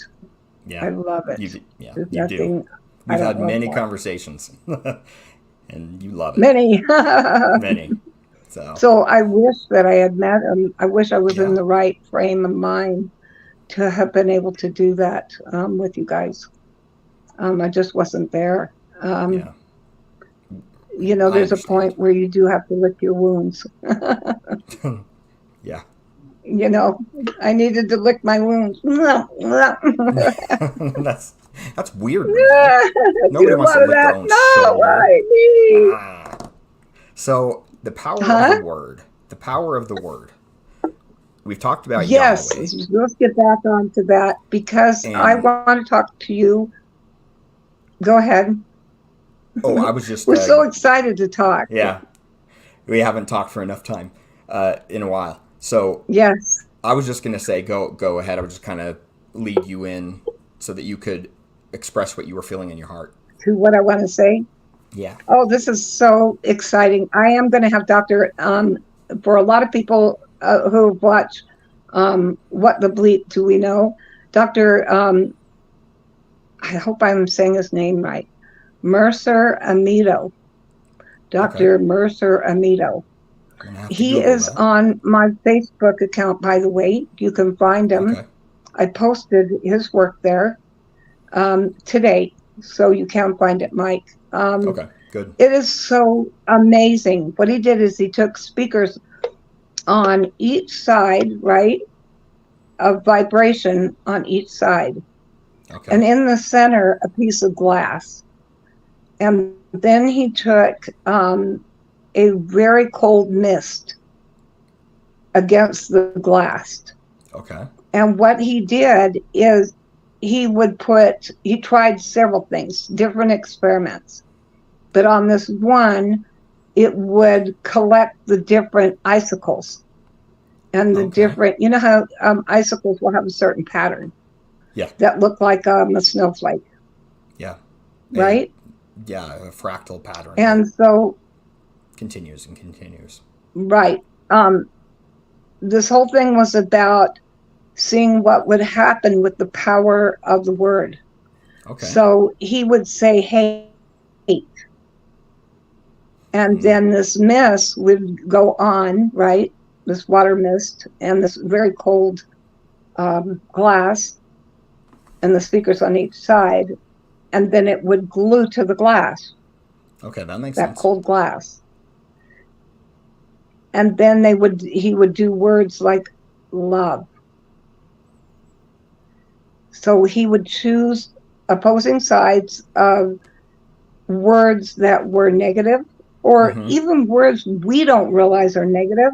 yeah. I love it. Yeah, There's you do. nothing I We've don't had love many more. conversations, and you love it. Many. Many. So, So I wish that I had met him. I wish I was in yeah, the right frame of mind to have been able to do that with you guys. I just wasn't there. Um, yeah. And I there's a understand. point where you do have to lick your wounds. Yeah. you know, I needed to lick my wounds. that's that's weird, Ranelle. Do Nobody a wants to lot of lick their that. own No, shoulder. why me? Ah. So the power of the Huh? word. The power of the word. We've talked about Yes, Yahweh, let's get back onto that because I and want to talk to you. Go ahead. I was just We're so excited to talk. yeah. We haven't talked for enough time in a while. So Yes, I was just gonna say, go ahead. I would just kind of lead you in so that you could express what you were feeling in your heart. to what I want to say. Yeah. Oh, this is so exciting. I am going to have Dr. For a lot of people who watch What the Bleep Do We Know? Dr. I hope I'm saying his name right. Mercer Amito. Okay. Dr. Mercer Amito. I'm gonna have to He Google is that. on my Facebook account, by the way. You can find him. Okay. I posted his work there today, so you can find it, Mike. Okay. Good. It is so amazing. What he did is he took speakers on each side, right, of vibration on each side, Okay. and in the center, a piece of glass. And then he took a very cold mist against the glass. Okay. And what he did is he tried several things, different experiments. But on this one, it would collect the different icicles and the Okay. different, how icicles will have a certain pattern Yeah. that look like a snowflake, Yeah. A right? yeah, a fractal pattern that And so, continues and continues. right, um, this whole thing was about seeing what would happen with the power of the word. Okay. So he would say, "Hey," and Mm. then this mist would go on, right? This water mist and this very cold glass, and the speakers on each side, and then it would glue to the glass, Okay, that makes that sense. cold glass. And then he would do words like love. So he would choose opposing sides of words that were negative, or Mm-hmm. even words we don't realize are negative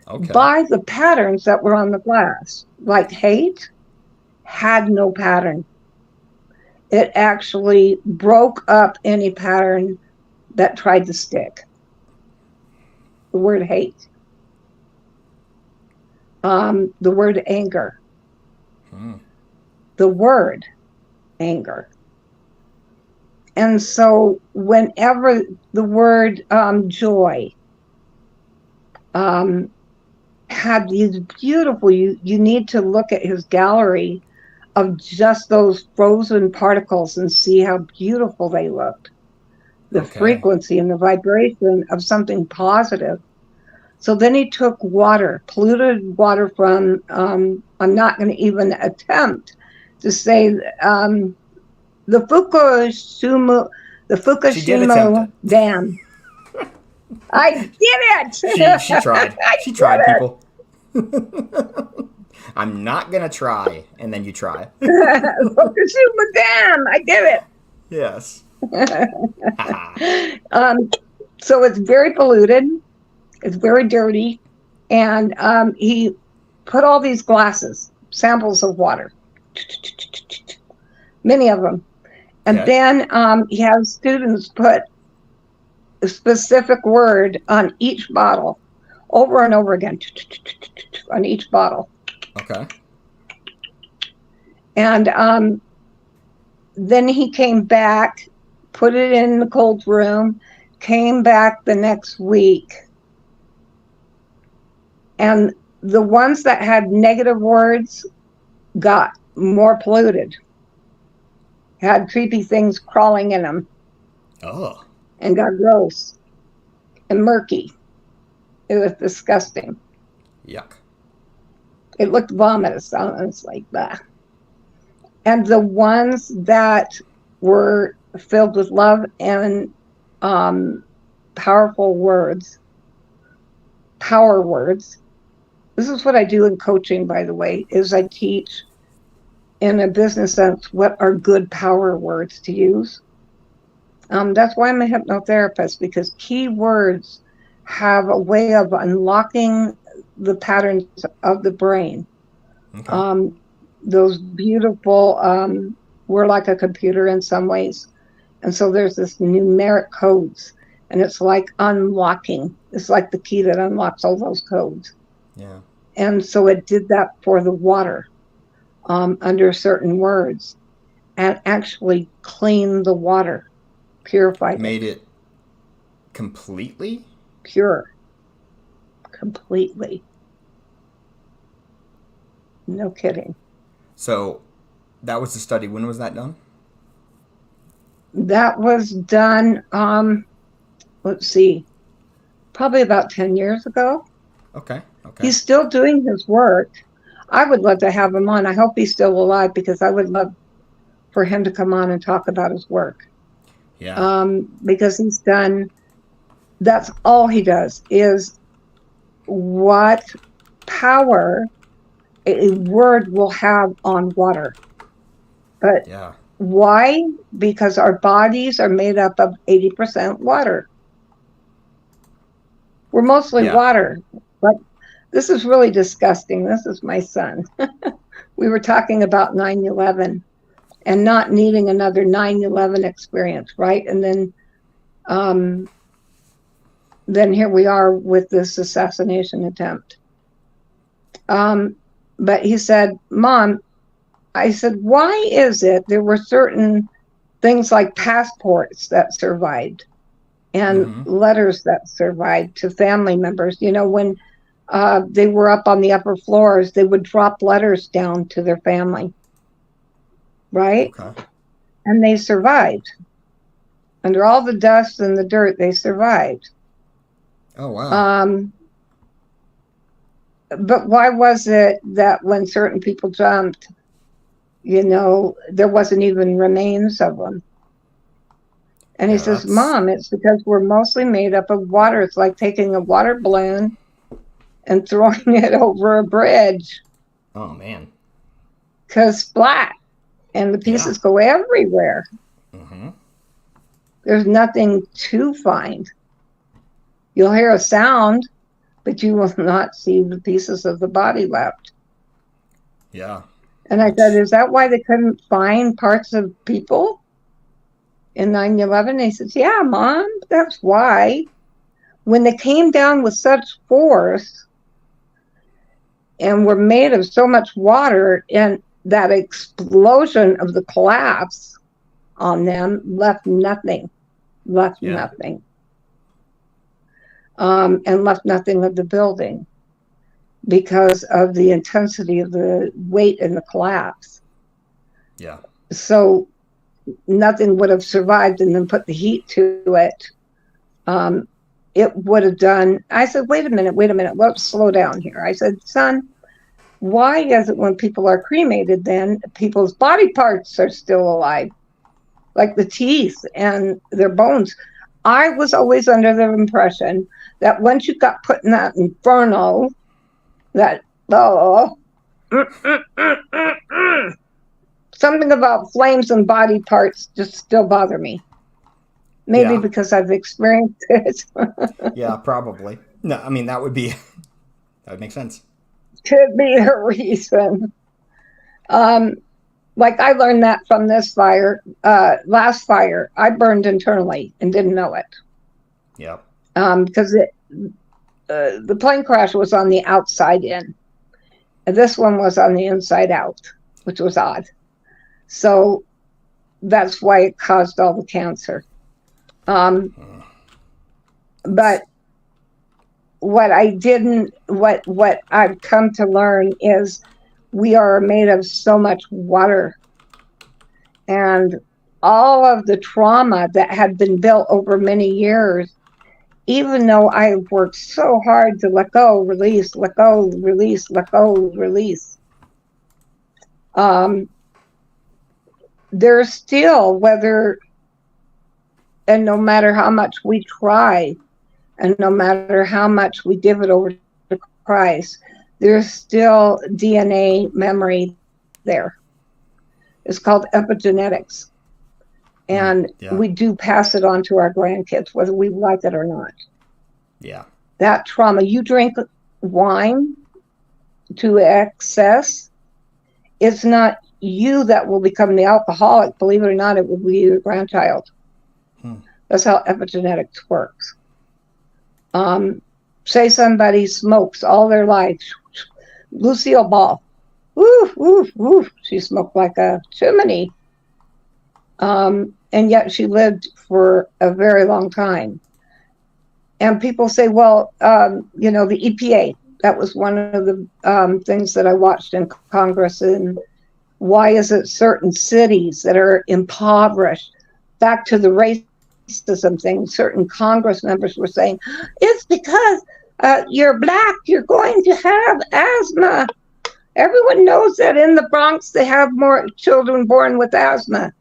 Okay. by the patterns that were on the glass. Like hate had no pattern. It actually broke up any pattern that tried to stick. The word hate. the word anger. Hmm. The word anger. And so whenever the word joy um, had these beautiful, you need to look at his gallery of just those frozen particles and see how beautiful they looked. The Okay. frequency and the vibration of something positive. So then he took water, polluted water from, I'm not going to even attempt to say the Fukushima, the She did attempt Fukushima it. Dam. I did it. She tried. I She tried, did people. I'm not gonna try, and then you try. it. Fukushima Dam. I did Yes. Haha. it. So it's very polluted. It's very dirty, and he put all these glasses, samples of water, many of them, and Okay. then he has students put a specific word on each bottle, over and over again, on each bottle, Okay. and then he came back, put it in the cold room, came back the next week, and the ones that had negative words got more polluted, had creepy things crawling in them, Oh. and got gross and murky. It was disgusting. Yuck. It looked vomitous. It's like that. And the ones that were filled with love and powerful words, power words. This is what I do in coaching, by the way, is I teach in a business sense what are good power words to use. That's why I'm a hypnotherapist, because key words have a way of unlocking the patterns of the brain. Okay. Um, those beautiful, we're like a computer in some ways. And so there's this numeric codes, and it's like unlocking. It's like the key that unlocks all those codes. Yeah. And so it did that for the water under certain words, and actually cleaned the water, purified it, Made it completely. pure, completely. No kidding. So that was the study. When was that done? That was done, let's see, probably about 10 years ago. Okay. Okay. He's still doing his work. I would love to have him on. I hope he's still alive, because I would love for him to come on and talk about his work. Yeah. Because he's done, that's all he does, is what power a word will have on water. But Yeah. why? Because our bodies are made up of 80% water. We're mostly Yeah. water. But this is really disgusting. This is my son. We were talking about 9/11 and not needing another 9/11 experience, right? And then here we are with this assassination attempt. But he said, Mom, I said, why is it there were certain things like passports that survived and Mm-hmm. letters that survived to family members? You know, when they were up on the upper floors, they would drop letters down to their family, right? Okay. And they survived. Under all the dust and the dirt, they survived. Oh wow. Um, but why was it that when certain people jumped, there wasn't even remains of them? And he Yeah. says, That's. Mom, it's because we're mostly made up of water. It's like taking a water balloon and throwing it over a bridge, Oh man. because splat, and the Yeah. pieces go everywhere. Mm-hmm. There's nothing to find. You'll hear a sound, but you will not see the pieces of the body left. Yeah. And I said, Which. is that why they couldn't find parts of people in 9/11? He says, yeah, Mom, that's why. When they came down with such force, and were made of so much water, and that explosion of the collapse on them left nothing, Yeah. and left nothing of the building because of the intensity of the weight in the collapse. Yeah. So nothing would have survived, and then put the heat to it. It would have done. I said, wait a minute, let's slow down here. I said, son, why is it when people are cremated, then people's body parts are still alive, like the teeth and their bones? I was always under the impression that once you got put in that inferno, that, oh, something about flames and body parts just still bother me. Maybe because I've experienced it. Yeah, probably. No, I mean, that would make sense. Could be a reason. Like I learned that from this fire, last fire. I burned internally and didn't know it. Yeah. Because the plane crash was on the outside in, and this one was on the inside out, which was odd. So that's why it caused all the cancer. But what I've come to learn is we are made of so much water, and all of the trauma that had been built over many years, even though I worked so hard to let go, release, let go, release, let go, release, there's still, and no matter how much we try, and no matter how much we give it over to Christ, there's still DNA memory there. It's called epigenetics. And we do pass it on to our grandkids, whether we like it or not. Yeah. That trauma, you drink wine to excess, it's not you that will become the alcoholic. Believe it or not, it will be your grandchild. That's how epigenetics works. Say somebody smokes all their life. Lucille Ball, woo, woo, woo. She smoked like a chimney. And yet she lived for a very long time. And people say, well, the EPA, that was one of the things that I watched in Congress. And why is it certain cities that are impoverished? Back to the racism thing, certain Congress members were saying, it's because you're Black, you're going to have asthma. Everyone knows that in the Bronx, they have more children born with asthma.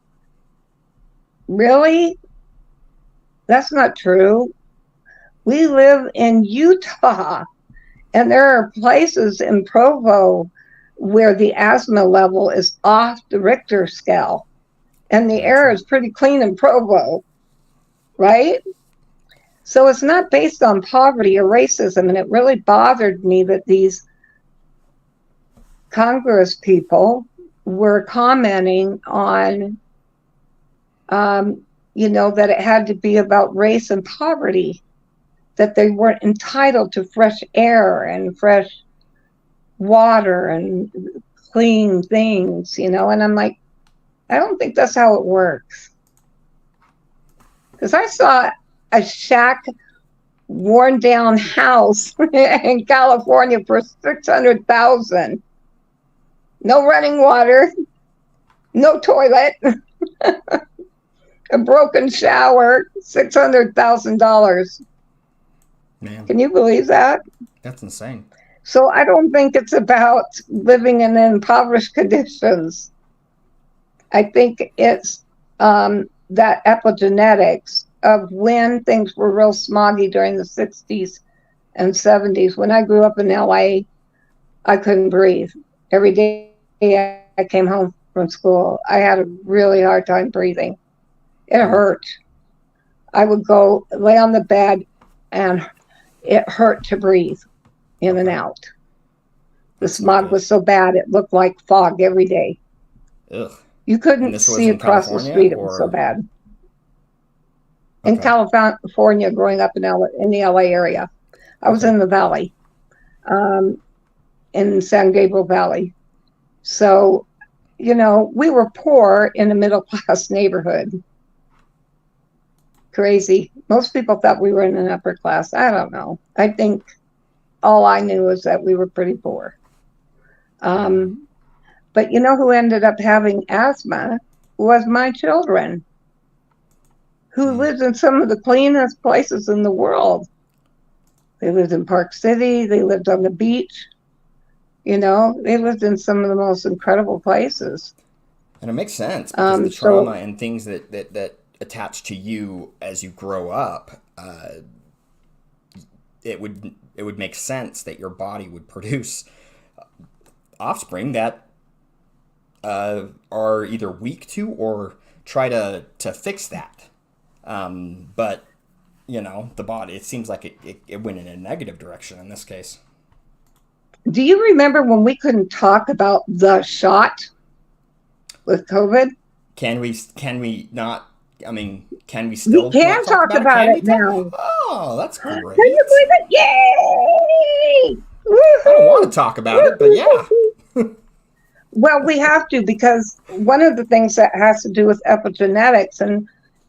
Really? That's not true. We live in Utah, and there are places in Provo where the asthma level is off the Richter scale, and the air is pretty clean in Provo, right? So it's not based on poverty or racism, and it really bothered me that these Congress people were commenting on, that it had to be about race and poverty, that they weren't entitled to fresh air and fresh water and clean things, and I'm like, I don't think that's how it works. Because I saw a shack, worn down house in California for $600,000. No running water, no toilet, a broken shower, $600,000. Man, can you believe that? That's insane. So I don't think it's about living in impoverished conditions. I think it's that epigenetics of when things were real smoggy during the 60s and 70s. When I grew up in LA, I couldn't breathe. Every day I came home from school, I had a really hard time breathing. It hurt. I would go lay on the bed, and it hurt to breathe in and out. The smog was so bad, it looked like fog every day. Ugh. You couldn't see across the street. It was so bad. In California, growing up in the LA area. I was in the valley. in San Gabriel Valley. So, we were poor in a middle class neighborhood. Crazy. Most people thought we were in an upper class. I don't know. I think all I knew was that we were pretty poor. But who ended up having asthma was my children, who lived in some of the cleanest places in the world. They lived in Park City. They lived on the beach. They lived in some of the most incredible places. And it makes sense because the trauma and things that attach to you as you grow up, it would make sense that your body would produce offspring that are either weak to or try to fix that. But the body, it seems like it went in a negative direction in this case. Do you remember when we couldn't talk about the shot with COVID? Can we not? I mean, can we still? We can talk about it now. Oh, that's great! Can you believe it? Yay! Woo-hoo! I don't want to talk about it, but yeah. Well, we have to, because one of the things that has to do with epigenetics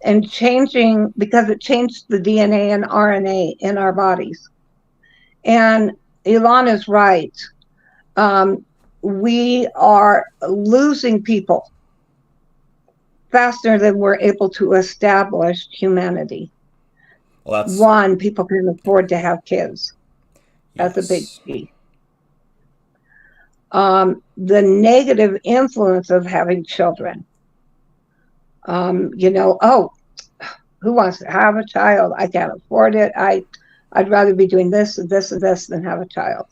and changing, because it changed the DNA and RNA in our bodies. And Ilana's right. We are losing people faster than we're able to establish humanity. Well, one, people can afford to have kids. That's a big key. The negative influence of having children. Who wants to have a child? I can't afford it. I'd rather be doing this and this and this than have a child.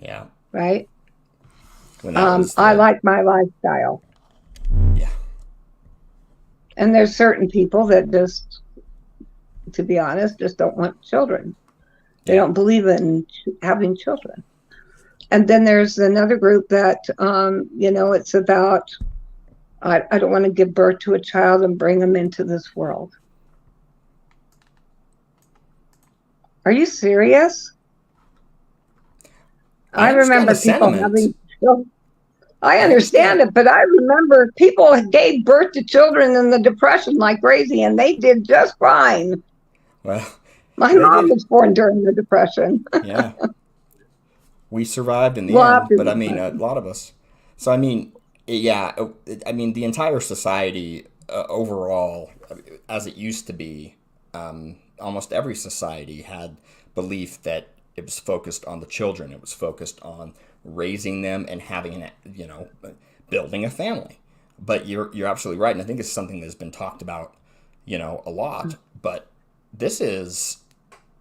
Yeah. Right? I like my lifestyle. Yeah. And there's certain people that just, to be honest, just don't want children. They don't believe in having children. And then there's another group that, it's about, I don't want to give birth to a child and bring them into this world. Are you serious? I remember people having children. I understand it, but I remember people gave birth to children in the Depression like crazy, and they did just fine. Well, my mom was born during the Depression. Yeah. We survived in the end, but I mean, a lot of us. So, I mean, yeah, the entire society overall, as it used to be, almost every society had belief that it was focused on the children. It was focused on raising them and having building a family. But you're absolutely right, and I think it's something that's been talked about, a lot. But this is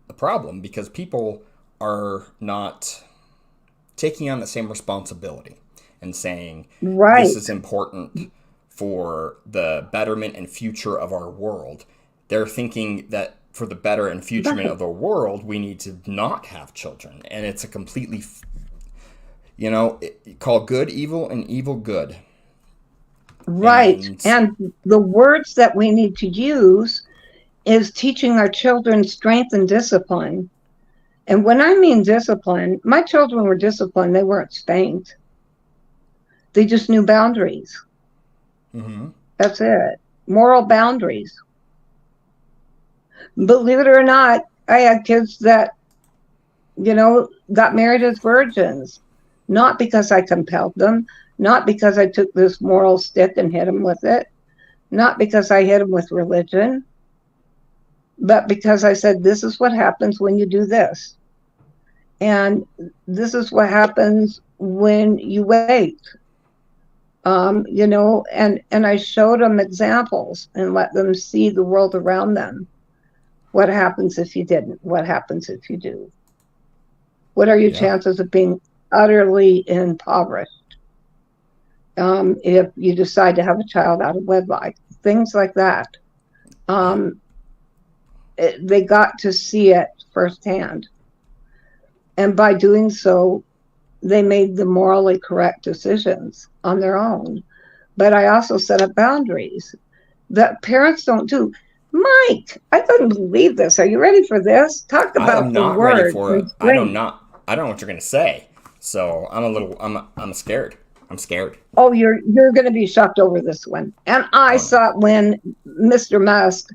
a problem because people are not taking on the same responsibility and saying, this is important for the betterment and future of our world. They're thinking that for the better and futurement of the world, we need to not have children. And it's a completely, call good evil and evil good. Right. And the words that we need to use is teaching our children strength and discipline. And when I mean discipline, my children were disciplined. They weren't spanked. They just knew boundaries. Mm-hmm. That's it. Moral boundaries. Believe it or not, I had kids that, got married as virgins. Not because I compelled them. Not because I took this moral stick and hit them with it. Not because I hit them with religion. But because I said, this is what happens when you do this. And this is what happens when you wait. And I showed them examples and let them see the world around them. What happens if you didn't? What happens if you do? What are your chances of being utterly impoverished if you decide to have a child out of wedlock? Things like that. They got to see it firsthand. And by doing so, they made the morally correct decisions on their own. But I also set up boundaries that parents don't do. Mike, I couldn't believe this. Are you ready for this? Talk about the word. Ready for it. I don't know what you're going to say. So I'm scared. I'm scared. Oh, you're going to be shocked over this one. And I Oh no. saw it when Mr. Musk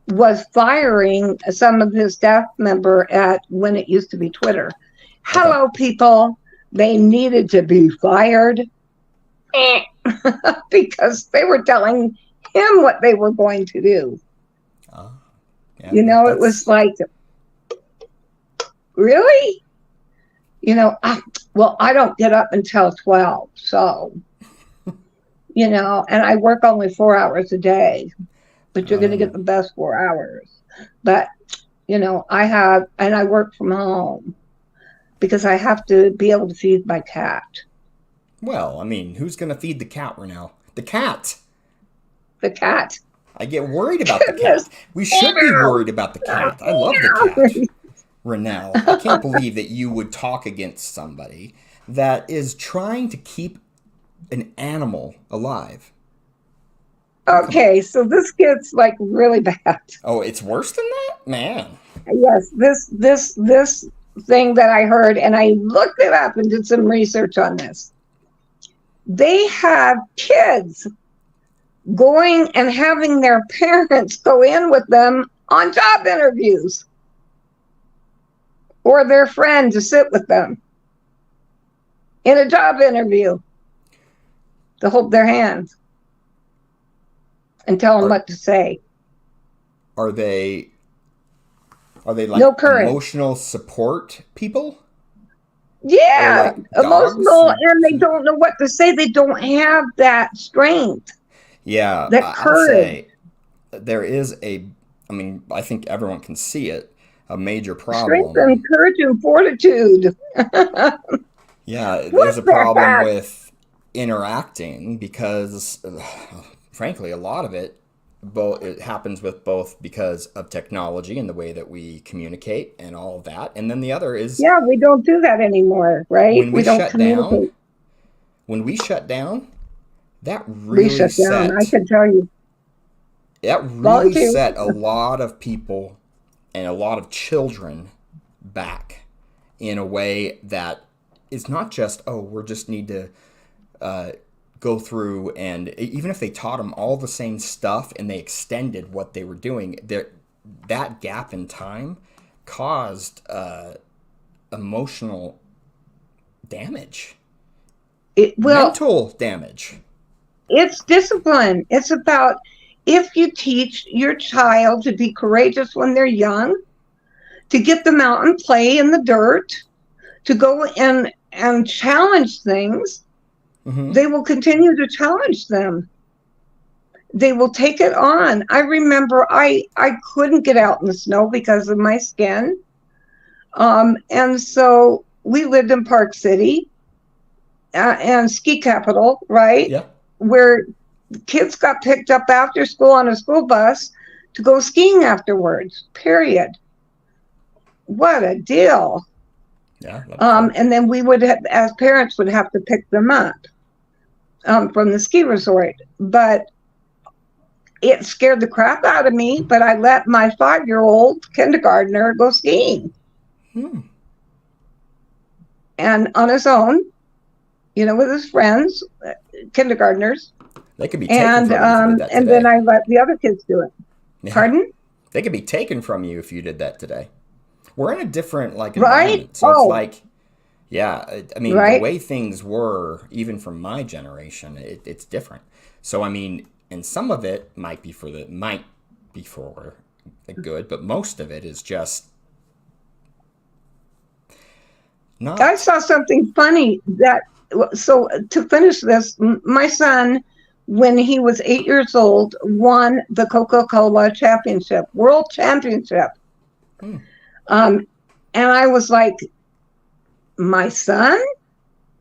was firing some of his staff member at when it used to be Twitter. Okay. Hello, people. They needed to be fired because they were telling him what they were going to do. Yeah, It was like, really? I don't get up until 12. So, and I work only 4 hours a day, but you're going to get the best 4 hours. But, I work from home because I have to be able to feed my cat. Well, I mean, who's going to feed the cat, Ranelle? The cat. The cat. I get worried about the cat. We should be worried about the cat. I love the cat. Ranelle, I can't believe that you would talk against somebody that is trying to keep an animal alive. Okay, so this gets like really bad. Oh, it's worse than that? Man. Yes, this thing that I heard, and I looked it up and did some research on this. They have kids going and having their parents go in with them on job interviews, or their friend to sit with them in a job interview to hold their hands and tell them what to say. Are they like no courage. Emotional support people? Yeah, like emotional, and they don't know what to say. They don't have that strength. Yeah, that courage. I'll say there is I think everyone can see it, a major problem. Strength and courage and fortitude. Yeah, there's a problem with interacting because, frankly, a lot of it happens with both because of technology and the way that we communicate and all of that. And then the other is... Yeah, we don't do that anymore, right? When we don't shut communicate. down, when we shut down, that really we shut down, I can tell you. That really set a lot of people and a lot of children back in a way that is not just, we just need to go through, and even if they taught them all the same stuff and they extended what they were doing, that gap in time caused emotional damage. Mental damage. It's discipline. It's about, if you teach your child to be courageous when they're young, to get them out and play in the dirt, to go and challenge things, they will continue to challenge them. They will take it on. I remember I couldn't get out in the snow because of my skin. And so we lived in Park City and ski capital, right? Yeah. Where kids got picked up after school on a school bus to go skiing afterwards, period. What a deal. Yeah. And then we would have, as parents, would have to pick them up from the ski resort. But it scared the crap out of me, but I let my 5-year-old kindergartner go skiing. And on his own, with his friends, kindergartners. They could be taken from you if you did that today. And then I let the other kids do it. Yeah. Pardon? They could be taken from you if you did that today. We're in a different environment. Right? So it's the way things were, even from my generation, it's different. So and some of it might be for the good, but most of it is just not. I saw something funny so to finish this, my son, when he was 8 years old, won the Coca-Cola championship, world championship. And I was like, my son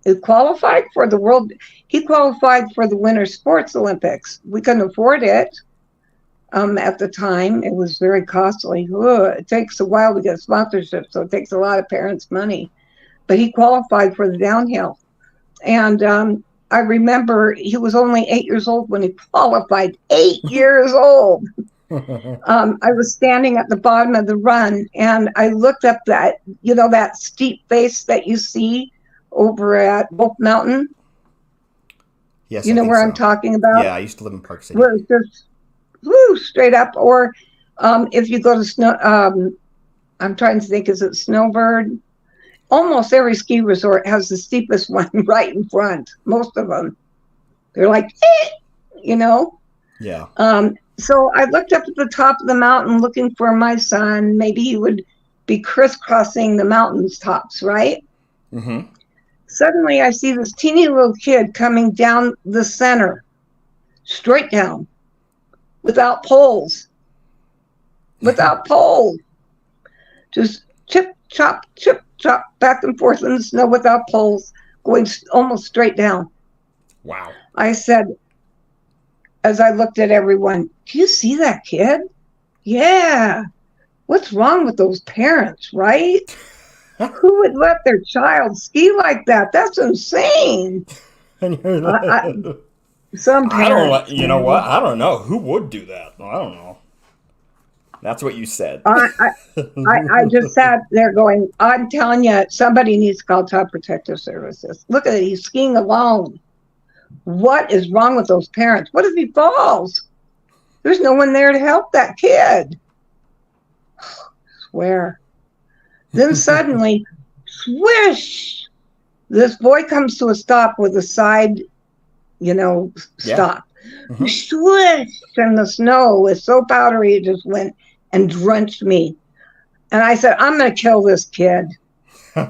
who qualified for the world, he qualified for the Winter Sports Olympics. We couldn't afford it at the time. It was very costly. It takes a while to get sponsorship, so it takes a lot of parents' money. But he qualified for the downhill. And I remember he was only 8 years old when he qualified. 8 years old. I was standing at the bottom of the run, and I looked up that steep face that you see over at Wolf Mountain. Yes, You I know think where I'm so. talking about? Yeah, I used to live in Park City. Where it's just straight up. Or if you go to Snow, I'm trying to think, is it Snowbird? Almost every ski resort has the steepest one right in front. Most of them. They're like, you know. Yeah. So I looked up at the top of the mountain looking for my son. Maybe he would be crisscrossing the mountain's tops, right? Mm-hmm. Suddenly I see this teeny little kid coming down the center, straight down, without poles, without poles, just chip, chop, back and forth in the snow without poles, going almost straight down. Wow. I said, as I looked at everyone, do you see that kid? Yeah. What's wrong with those parents, right? Who would let their child ski like that? That's insane. I, some I don't like, parents, you know what? man. I don't know. Who would do that? I don't know. That's what you said. I just sat there going, I'm telling you, somebody needs to call Child Protective Services. Look at it. He's skiing alone. What is wrong with those parents? What if he falls? There's no one there to help that kid. I swear. Then suddenly, swish, this boy comes to a stop with a side, Yeah. stop. Mm-hmm. Swish, and the snow was so powdery, it just went and drenched me. And I said, I'm going to kill this kid.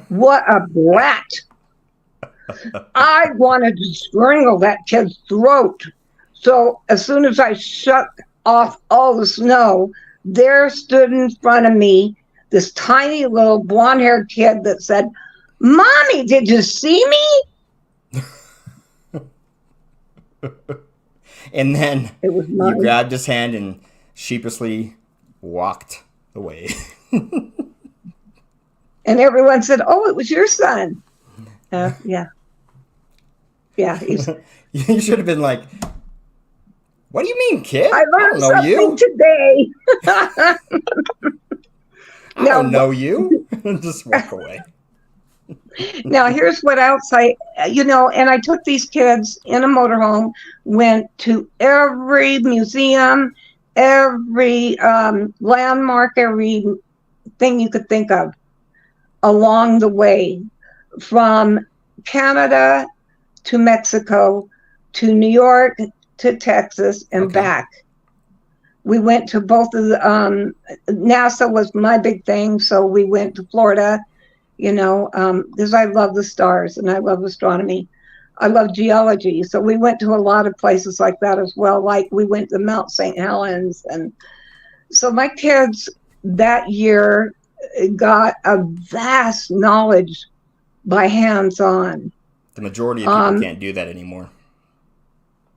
What a brat. I wanted to strangle that kid's throat. So as soon as I shut off all the snow, there stood in front of me this tiny little blonde-haired kid that said, Mommy, did you see me? And then It was you mine. grabbed his hand and sheepishly walked away. And everyone said, oh, it was your son. Yeah. Yeah, You should have been like, what do you mean, kid? I I don't learned know something you. today. I don't know you. Just walk away. Now, here's what else and I took these kids in a motorhome, went to every museum, every landmark, every thing you could think of along the way, from Canada to Mexico to New York to Texas and back. We went to both of the, NASA was my big thing, so we went to Florida, because I love the stars and I love astronomy. I love geology. So we went to a lot of places like that as well. Like we went to Mount St. Helens. And so my kids that year got a vast knowledge by hands-on. The majority of people can't do that anymore.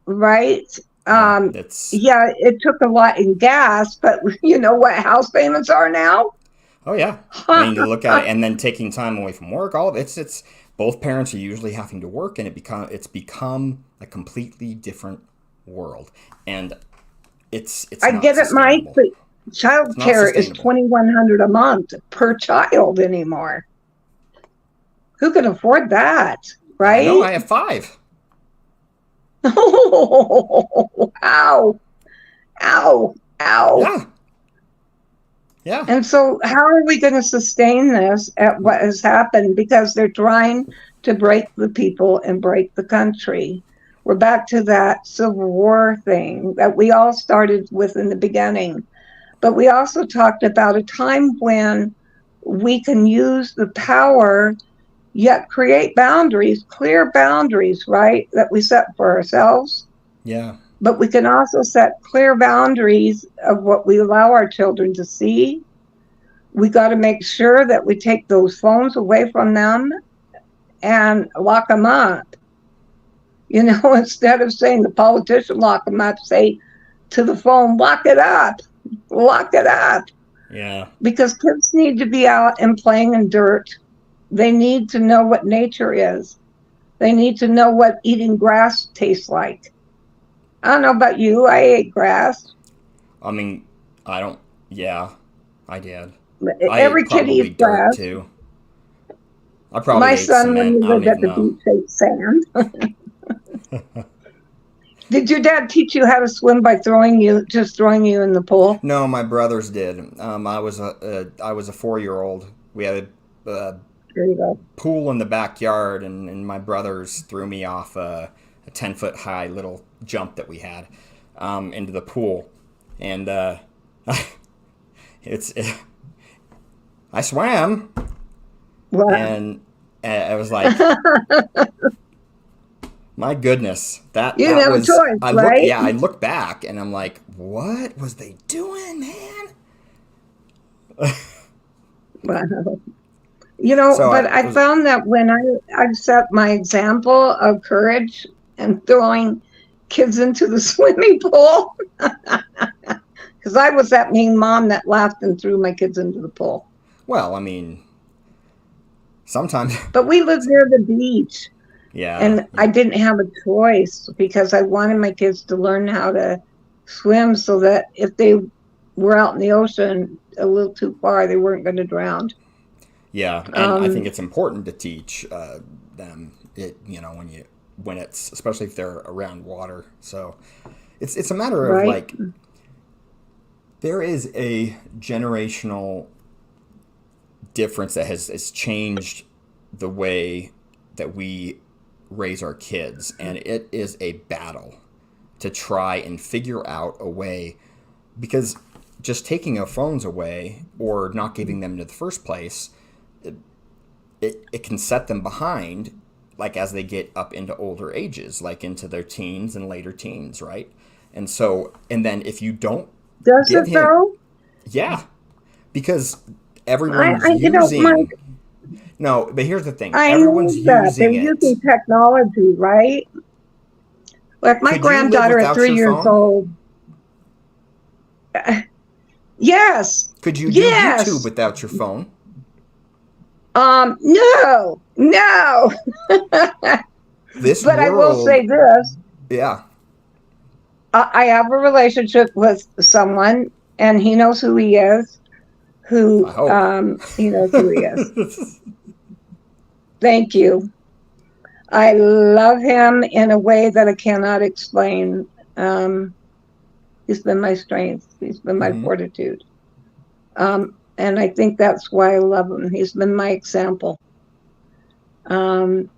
Right? Yeah, it took a lot in gas, but you know what house payments are now? Oh yeah, I mean to look at it, and then taking time away from work. All of it's both parents are usually having to work, and it's become a completely different world, and it's I not get it, Mike, but child care is $2,100 a month per child anymore. Who can afford that, right? I know. I have 5. Oh, ow, ow, ow. Yeah. And so how are we going to sustain this at what has happened? Because they're trying to break the people and break the country. We're back to that Civil War thing that we all started with in the beginning. But we also talked about a time when we can use the power, yet create boundaries, clear boundaries, right, that we set for ourselves. Yeah. But we can also set clear boundaries of what we allow our children to see. We got to make sure that we take those phones away from them and lock them up. Instead of saying the politician lock them up, say to the phone, lock it up. Lock it up. Yeah. Because kids need to be out and playing in dirt. They need to know what nature is. They need to know what eating grass tastes like. I don't know about you. I ate grass. I mean, yeah, I did. Every kid eats grass. Dirt too. I probably My ate son, when cement. we I don't lived at even the know. beach, ate sand. Did your dad teach you how to swim by throwing you in the pool? No, my brothers did. I was a 4-year-old. We had a There you go. pool in the backyard, and my brothers threw me off a 10-foot high little jump that we had into the pool, and it's I swam, Wow. and I was like, my goodness, that You didn't that have a was choice, right? I look back and I'm like, what was they doing, man? Wow. So But I I was found that when I set my example of courage and throwing kids into the swimming pool, because I was that mean mom that laughed and threw my kids into the pool. well, I mean, sometimes, But we lived near the beach, yeah, and I didn't have a choice because I wanted my kids to learn how to swim so that if they were out in the ocean a little too far, they weren't going to drown. yeah, and I think Um, it's important to teach them it, when it's especially if they're around water. So it's a matter of right? like there is a generational difference that has changed the way that we raise our kids, and it is a battle to try and figure out a way, because just taking our phones away or not giving them to the first place, it can set them behind, like as they get up into older ages, like into their teens and later teens, right? And then if you don't Does give it him, though? yeah, because I, everyone's I you know, Mike, using, no, but here's the thing, I everyone's know that they're using it. using technology, right? Like my Could you live granddaughter at without three your years phone? old. Yes, Could you do YouTube yes. without your phone? No, no. This But I will world, say this: yeah, I have a relationship with someone, and he knows who he is. I hope. He knows who he is. Thank you. I love him in a way that I cannot explain. Um, he's been my strength. He's been my Hmm. fortitude. And I think that's why I love him. He's been my example. Um,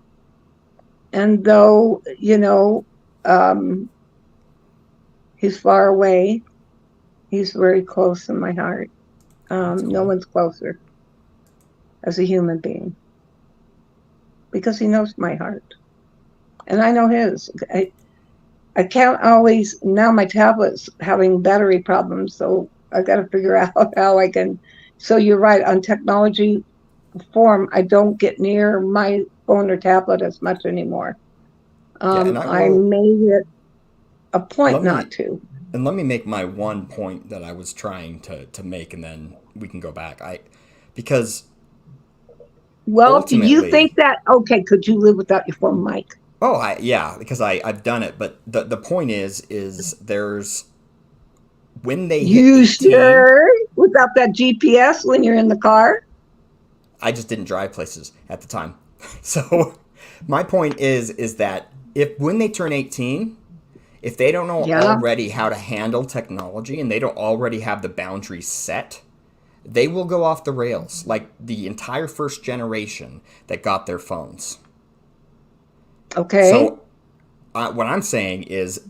and though, he's far away, he's very close in my heart. That's No cool. one's closer as a human being because he knows my heart and I know his. I can't always, now my tablet's having battery problems, so I got to figure out how I can. So you're right, on technology form, I don't get near my phone or tablet as much anymore. Yeah, and I I will made it a point let not me to. let me make my one point that I was trying to make, and then we can go back. I because Well, do you think ultimately, that, okay, could you live without your phone, Mike? oh, I yeah, because I've done it, but the point is there's when they hit You 18, sure? Without that GPS when you're in the car? I just didn't drive places at the time. So my point is that if when they turn 18, if they don't know Yeah. already how to handle technology and they don't already have the boundaries set, they will go off the rails like the entire first generation that got their phones. Okay. So what I'm saying is,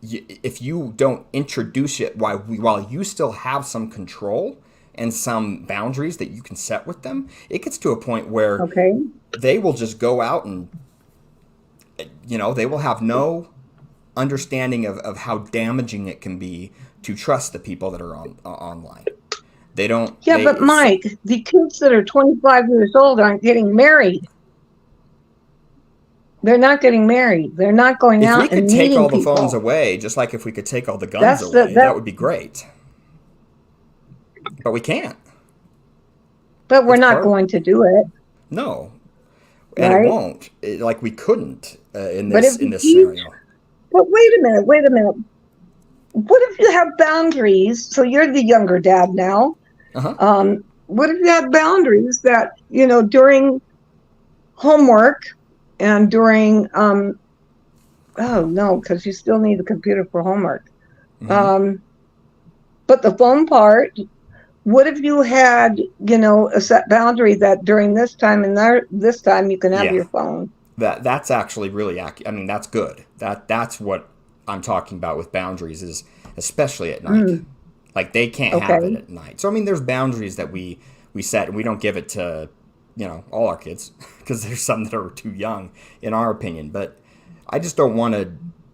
if you don't introduce it while you still have some control and some boundaries that you can set with them, it gets to a point where Okay. they will just go out and they will have no understanding of how damaging it can be to trust the people that are online. They don't. Yeah, but Mike, the kids that are 25 years old aren't getting married. They're not getting married. They're not going If we out could and take meeting all the phones people. away, just like if we could take all the guns That's the away, that that would be great. But we can't. but we're It's not part. going to do it, No, and it right? won't. Like we couldn't in But if this you teach, scenario. but wait a minute. What if you have boundaries? So you're the younger dad now. Uh huh. What if you have boundaries that, during homework and during, oh no, because you still need the computer for homework. Mm-hmm. Um, but the phone part, what if you had, a set boundary that during this time and this time you can have Yeah. your phone? That's actually really I mean, that's good. That's what I'm talking about with boundaries, is especially at night. Mm, Like, they can't have it okay. at night. So I mean, there's boundaries that we set, and we don't give it to, all our kids, because there's some that are too young in our opinion. But I just don't want to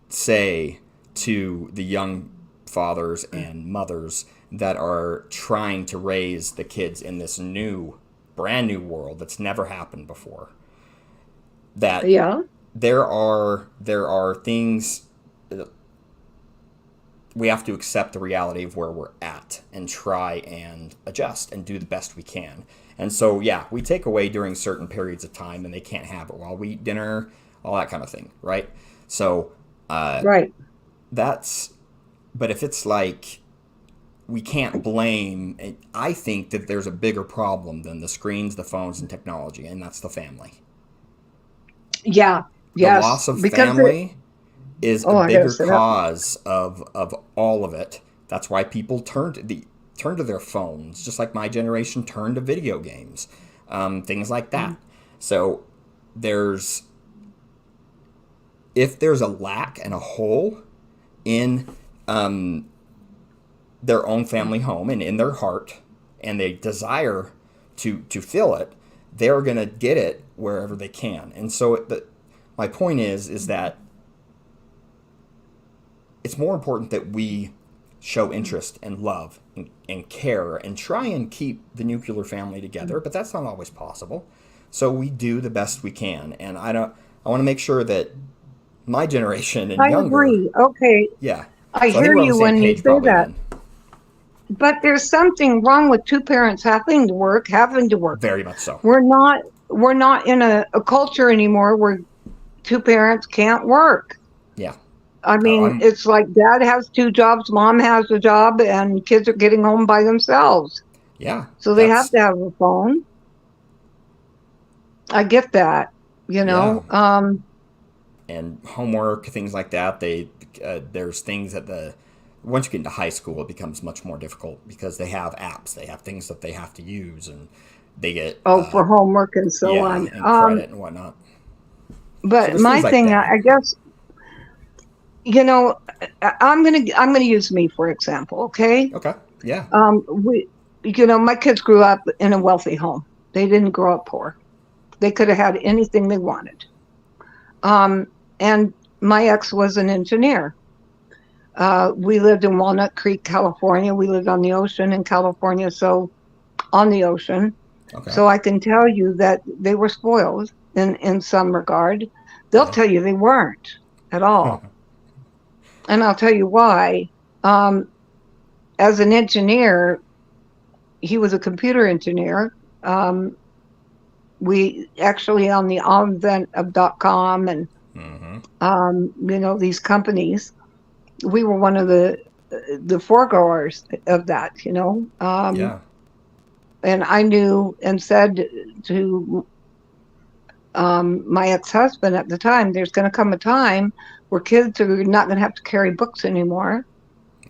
say to the young fathers and mothers that are trying to raise the kids in this brand new world that's never happened before, that Yeah. there are things we have to accept the reality of where we're at and try and adjust and do the best we can. And so, yeah, we take away during certain periods of time, and they can't have it while we eat dinner, all that kind of thing, right? So, Right. that's, but if it's like we can't blame, I think that there's a bigger problem than the screens, the phones, and technology, and that's the family. Yeah. The Yes. loss of Because family is a oh, I gotta bigger sit up. cause of all of it. That's why people turn to their phones, just like my generation turned to video games, things like that. So there's if there's a lack and a hole in their own family home and in their heart, and they desire to fill it, they're gonna get it wherever they can. And so my point is that it's more important that we show interest and love and care and try and keep the nuclear family together, but that's not always possible. So we do the best we can, and I want to make sure that my generation and I younger, agree. Okay. yeah. I So I think hear we're on the you same when you page say probably that. then. But there's something wrong with two parents having to work. Very much so. We're not in a culture anymore where two parents can't work. Yeah. I mean, I'm it's like dad has two jobs, mom has a job, and kids are getting home by themselves. yeah. So they have That's to have a phone. I get that, you yeah. know. Um, And homework, things like that. There's things that the once you get into high school, it becomes much more difficult because they have apps, they have things that they have to use, and they get oh, for homework and so yeah, on. and credit and whatnot. So But there's things my like thing, that. I guess, you know, I'm gonna use me for example. Okay. Okay. Yeah. We, my kids grew up in a wealthy home. They didn't grow up poor. They could have had anything they wanted. And my ex was an engineer. We lived in Walnut Creek, California. We lived on the ocean in California, so on the ocean. Okay. So I can tell you that they were spoiled in some regard. They'll Yeah. tell you they weren't at all. And I'll tell you why. Um, as an engineer, he was a computer engineer. Um, we actually on the advent of .com and Mm-hmm. these companies, we were one of the foregoers of that. Yeah. And I knew and said to my ex-husband at the time, there's going to come a time where kids are not going to have to carry books anymore,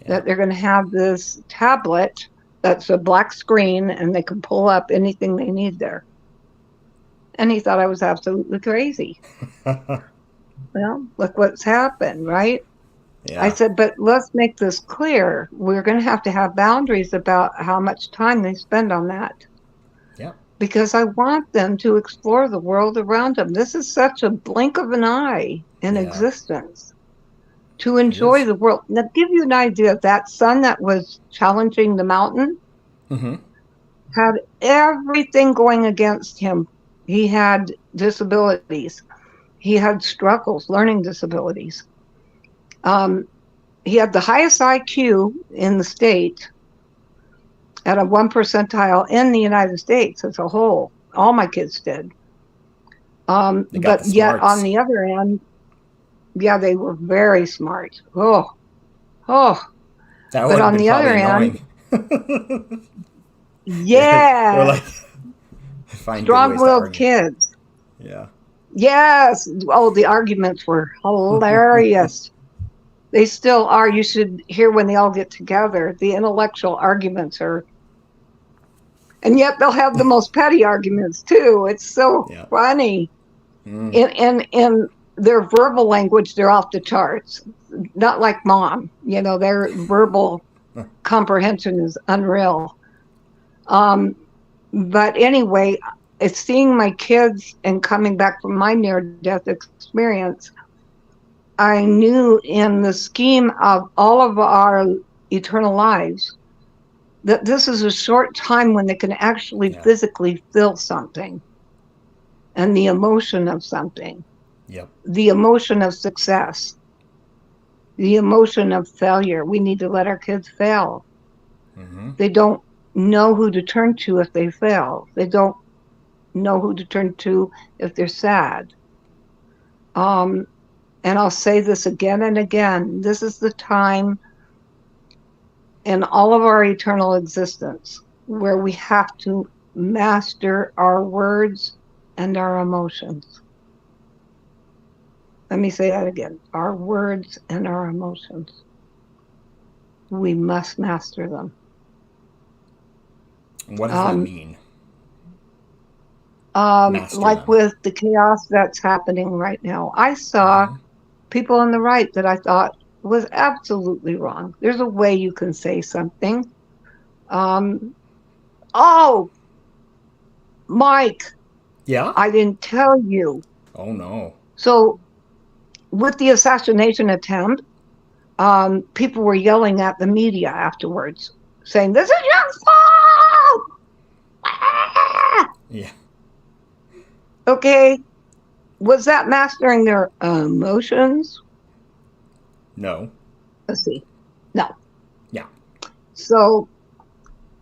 Yeah. that they're going to have this tablet that's a black screen and they can pull up anything they need there. And he thought I was absolutely crazy. Well, look what's happened, right? I Yeah. said, but let's make this clear. We're going to have boundaries about how much time they spend on that, Yeah. because I want them to explore the world around them. This is such a blink of an eye in Yeah. existence to It enjoy is. the world. Now, give you an idea, that son that was challenging the mountain Mm-hmm. had everything going against him. He had disabilities. He had struggles, learning disabilities. Um, he had the highest IQ in the state at a 1 percentile in the United States as a whole. All my kids did. They got But the yet on smarts. the other end, yeah, they were very smart. Oh. That But would have on been the probably other end, annoying. Yeah. They're yeah, like find good ways to strong-willed argue. kids. Yeah. Yes. Oh, the arguments were hilarious. They still are. You should hear when they all get together. The intellectual arguments are, and yet they'll have the most petty arguments too. It's so Yeah. funny. Mm. In their verbal language, they're off the charts. Not like mom. Their verbal comprehension is unreal. Um, but anyway, it's seeing my kids and coming back from my near-death experience. I knew in the scheme of all of our eternal lives that this is a short time when they can actually Yeah. physically feel something and the emotion of something, Yep. the emotion of success, the emotion of failure. We need to let our kids fail. Mm-hmm. They don't know who to turn to if they fail. They don't know who to turn to if they're sad. Um, and I'll say this again and again. This is the time in all of our eternal existence where we have to master our words and our emotions. Let me say that again. Our words and our emotions. We must master them. What does that Um, mean? Master like them. with the chaos that's happening right now, I saw Mm-hmm. people on the right that I thought was absolutely wrong. There's a way you can say something. Um, oh, Mike, Yeah. I didn't tell you. Oh no. So, with the assassination attempt, people were yelling at the media afterwards, saying, "This is your fault!" Ah! Yeah. Okay, was that mastering their emotions? No. Let's see. No. Yeah. So,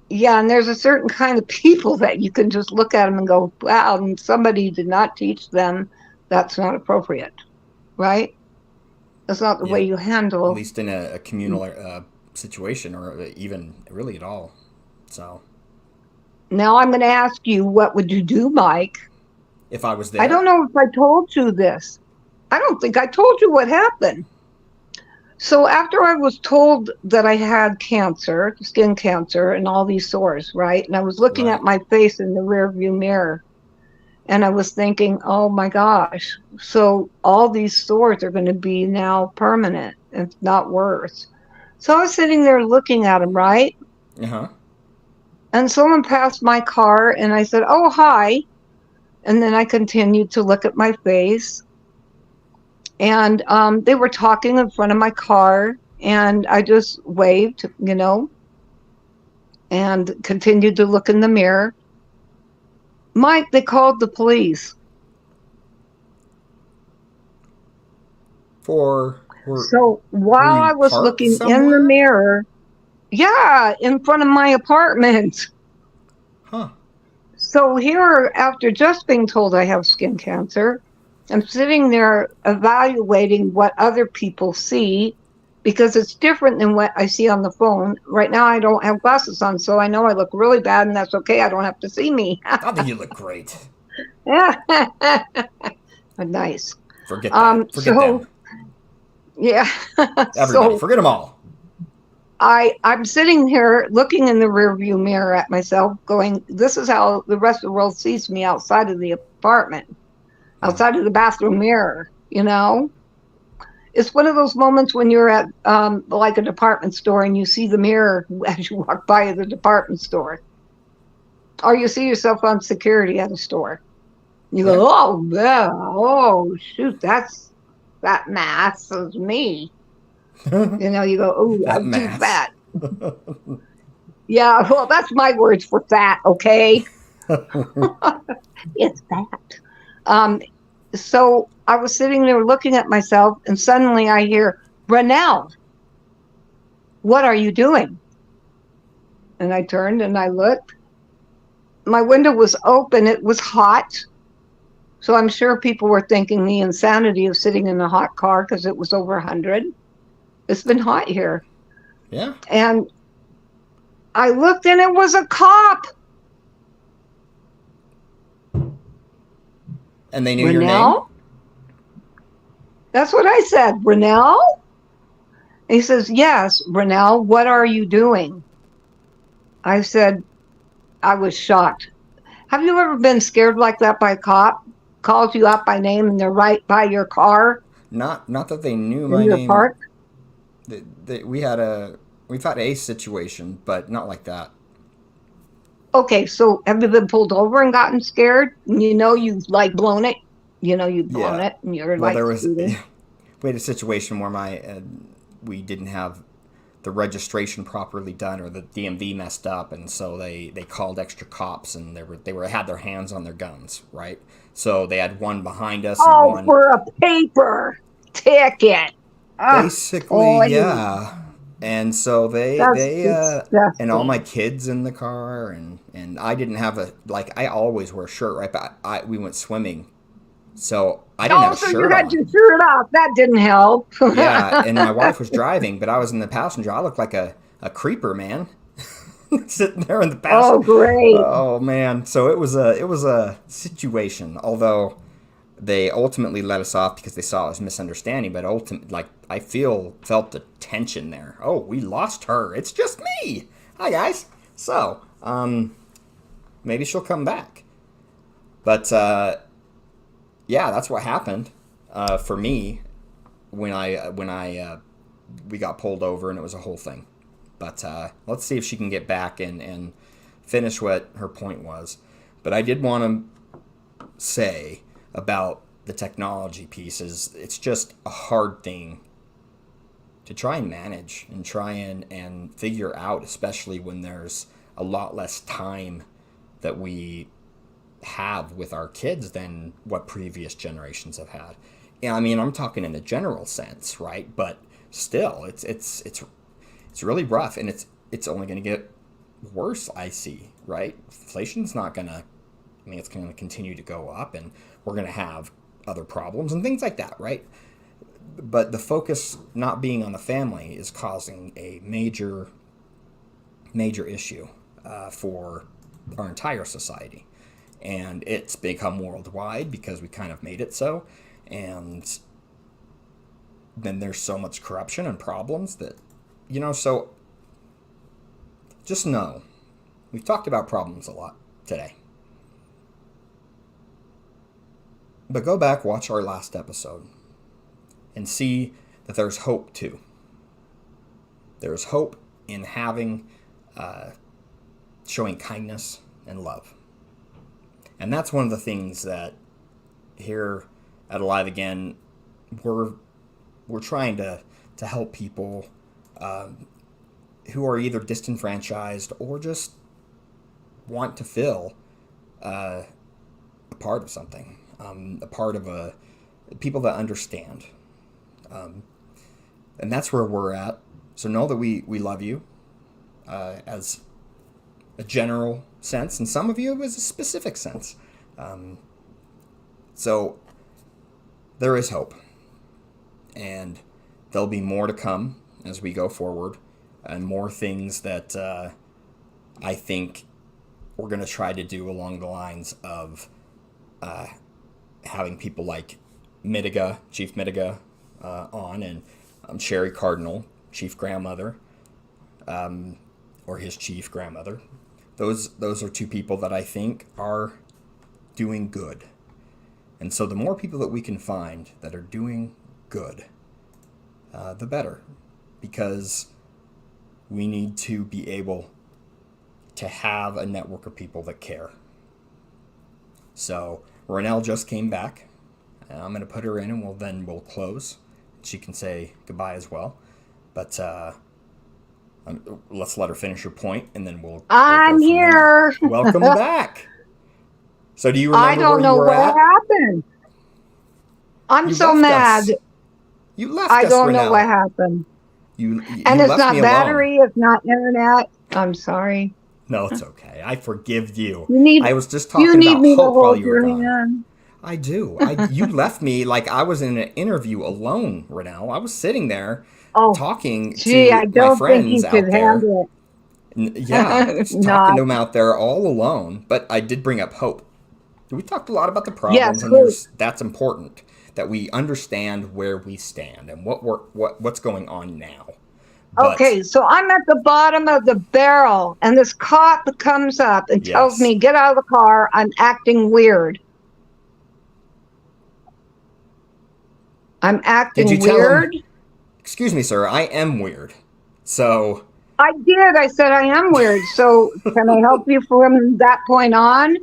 yeah, and there's a certain kind of people that you can just look at them and go, wow, and somebody did not teach them that's not appropriate, right? That's not the Yeah. way you At handle. least in a communal situation, or even really at all. So, Now I'm going to ask you, what would you do, Mike? if I was I there, don't know if I told you this. I don't think I told you what happened. So after I was told that I had cancer, skin cancer, and all these sores, right? And I was looking at right? my face in the rearview mirror, and I was thinking, oh my gosh, so all these sores are going to be now permanent, if not worse. So I was sitting there looking at them, right? Uh huh. And someone passed my car, and I said, oh, hi. And then I continued to look at my face. And they were talking in front of my car, and I just waved, and continued to look in the mirror. Mike, they called the police. For So were while you I was parked looking in the somewhere? mirror, yeah, in front of my apartment. Huh. So here, after just being told I have skin cancer, I'm sitting there evaluating what other people see because it's different than what I see on the phone. Right now, I don't have glasses on, so I know I look really bad, and that's okay. I don't have to see me. I think you look great. Nice. Forget that. Forget So them. yeah. Everybody, So forget them all. I'm sitting here looking in the rearview mirror at myself, going, "This is how the rest of the world sees me outside of the apartment, Mm. outside of the bathroom mirror." It's one of those moments when you're at like a department store and you see the mirror as you walk by the department store, or you see yourself on security at a store. You Yeah. go, "Oh yeah, oh shoot, that mass is me." You go, "Oh, That I'm too mass. fat." Yeah, well, that's my words for fat. Okay, it's fat. Um, so I was sitting there looking at myself, and suddenly I hear, "Ranelle, what are you doing?" And I turned and I looked. My window was open. It was hot. So I'm sure people were thinking the insanity of sitting in a hot car because it was over 100. It's been hot here. Yeah. And I looked and it was a cop. And they knew your name? Ranelle? That's what I said. Ranelle? He says, yes, Ranelle, what are you doing? I said, I was shocked. Have you ever been scared like that by a cop? Calls you out by name and they're right by your car Not that they knew in my your name. park? We've had a situation, but not like that. Okay, so have you been pulled over and gotten scared? And you know you've like blown it. You know you've blown Yeah. it and you're Well, like there was speeding. we had a situation where my we didn't have the registration properly done, or the DMV messed up, and so they called extra cops, and they were had their hands on their guns, right? So they had one behind us and Oh, one. for a paper ticket. Ah, Basically, toy. yeah. And so That's and all my disgusting. kids in the car, and I didn't have a like I always wear a shirt, right? But I we went swimming, so I didn't have Oh, a so you shirt had on. your shirt off. That didn't help. Yeah, and my wife was driving, but I was in the passenger. I looked like a creeper, man, sitting there in the Oh, passenger. great. Oh man, so it was a situation. Although they ultimately let us off because they saw it was misunderstanding. But ultimately, like I felt the tension there. Oh, we lost her. It's just me. Hi guys. So maybe she'll come back. But yeah, that's what happened for me when I we got pulled over and it was a whole thing. But let's see if she can get back and finish what her point was. But I did want to say about the technology piece is it's just a hard thing to try and manage and try and figure out, especially when there's a lot less time that we have with our kids than what previous generations have had. Yeah, I mean, I'm talking in a general sense, right? But still, it's really rough, and it's only going to get worse. I see, right? Inflation's not going to. I mean, it's going to continue to go up, and we're going to have other problems and things like that, right? But the focus not being on the family is causing a major issue for our entire society. And it's become worldwide because we kind of made it so. And then there's so much corruption and problems that, so just know we've talked about problems a lot today. But go back, watch our last episode, and see that there's hope too. There's hope in showing kindness and love. And that's one of the things that here at Alive Again, we're trying to help people who are either disenfranchised or just want to feel a part of something, a part of people that understand. And that's where we're at. So know that we love you as a general sense, and some of you as a specific sense. So there is hope, and there'll be more to come as we go forward, and more things that I think we're going to try to do along the lines of having people like Chief Mitiga, on, and Sherry Cardinal, Chief Grandmother, or his chief grandmother. Those are two people that I think are doing good. And so the more people that we can find that are doing good, the better. Because we need to be able to have a network of people that care. So Ranelle just came back. I'm going to put her in, and we'll close. She can say goodbye as well. But let's let her finish her point, and then we'll go I'm from there. here. Welcome back. So do you I remember where don't you know were what at? happened. I'm You so left mad. us. You left I us, don't know what Ranelle. happened. And You it's left me not alone. battery, it's not internet. I'm sorry. No, it's okay. I forgive you. You need I was just you talking need about me to hope while hold you were your gone. hand. I do. You left me like I was in an interview alone, Ranelle. I was sitting there Oh, talking gee, I to my don't think friends you could out there. handle Yeah, it. just talking Not. to them out there all alone. But I did bring up hope. We talked a lot about the Yes, problems, and who? that's important that we understand where we stand and what's going on now. But Okay, so I'm at the bottom of the barrel, and this cop comes up and tells yes, me, get out of the car. I'm acting weird. I'm did you acting tell him? weird. Excuse me, sir. I am weird. So I did. I said, I am weird. So can I help you from that point on?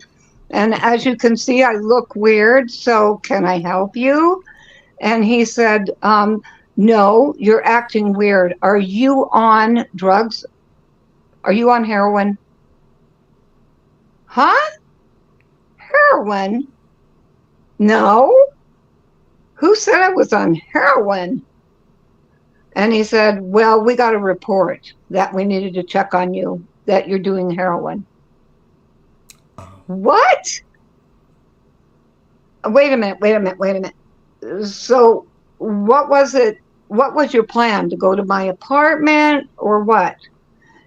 And as you can see, I look weird. So can I help you? And he said, no, you're acting weird. Are you on drugs? Are you on heroin? Huh? Heroin? No. Who said I was on heroin? And he said, well, we got a report that we needed to check on you, that you're doing heroin. What? Wait a minute. So what was it? What was your plan? To go to my apartment or what?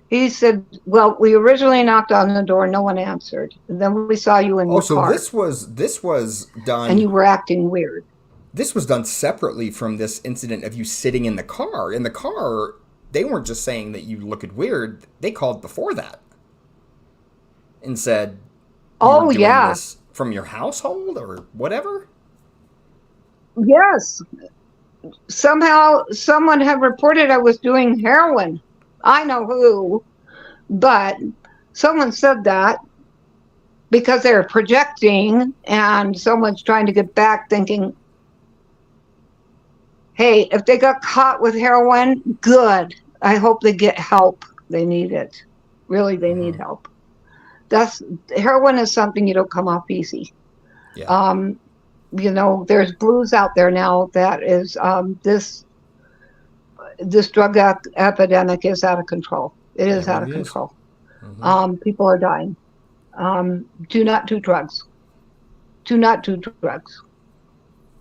He said, well, we originally knocked on the door. No one answered. And then we saw you in oh, your so car this was and done. you were acting weird. This was done separately from this incident of you sitting in the car. In the car, they weren't just saying that you looked weird. They called before that and said you were Oh, doing yeah. this from your household or whatever. Yes. Somehow someone had reported I was doing heroin. I know who, but someone said that because they're projecting and someone's trying to get back thinking, hey, if they got caught with heroin, good. I hope they get help. They need it. Really, they need help. That's heroin is something you don't come off easy. Yeah. Um, there's blues out there now that is this drug epidemic is out of control. It It is out of really is. control. People are dying. Do not do drugs. Do not do drugs.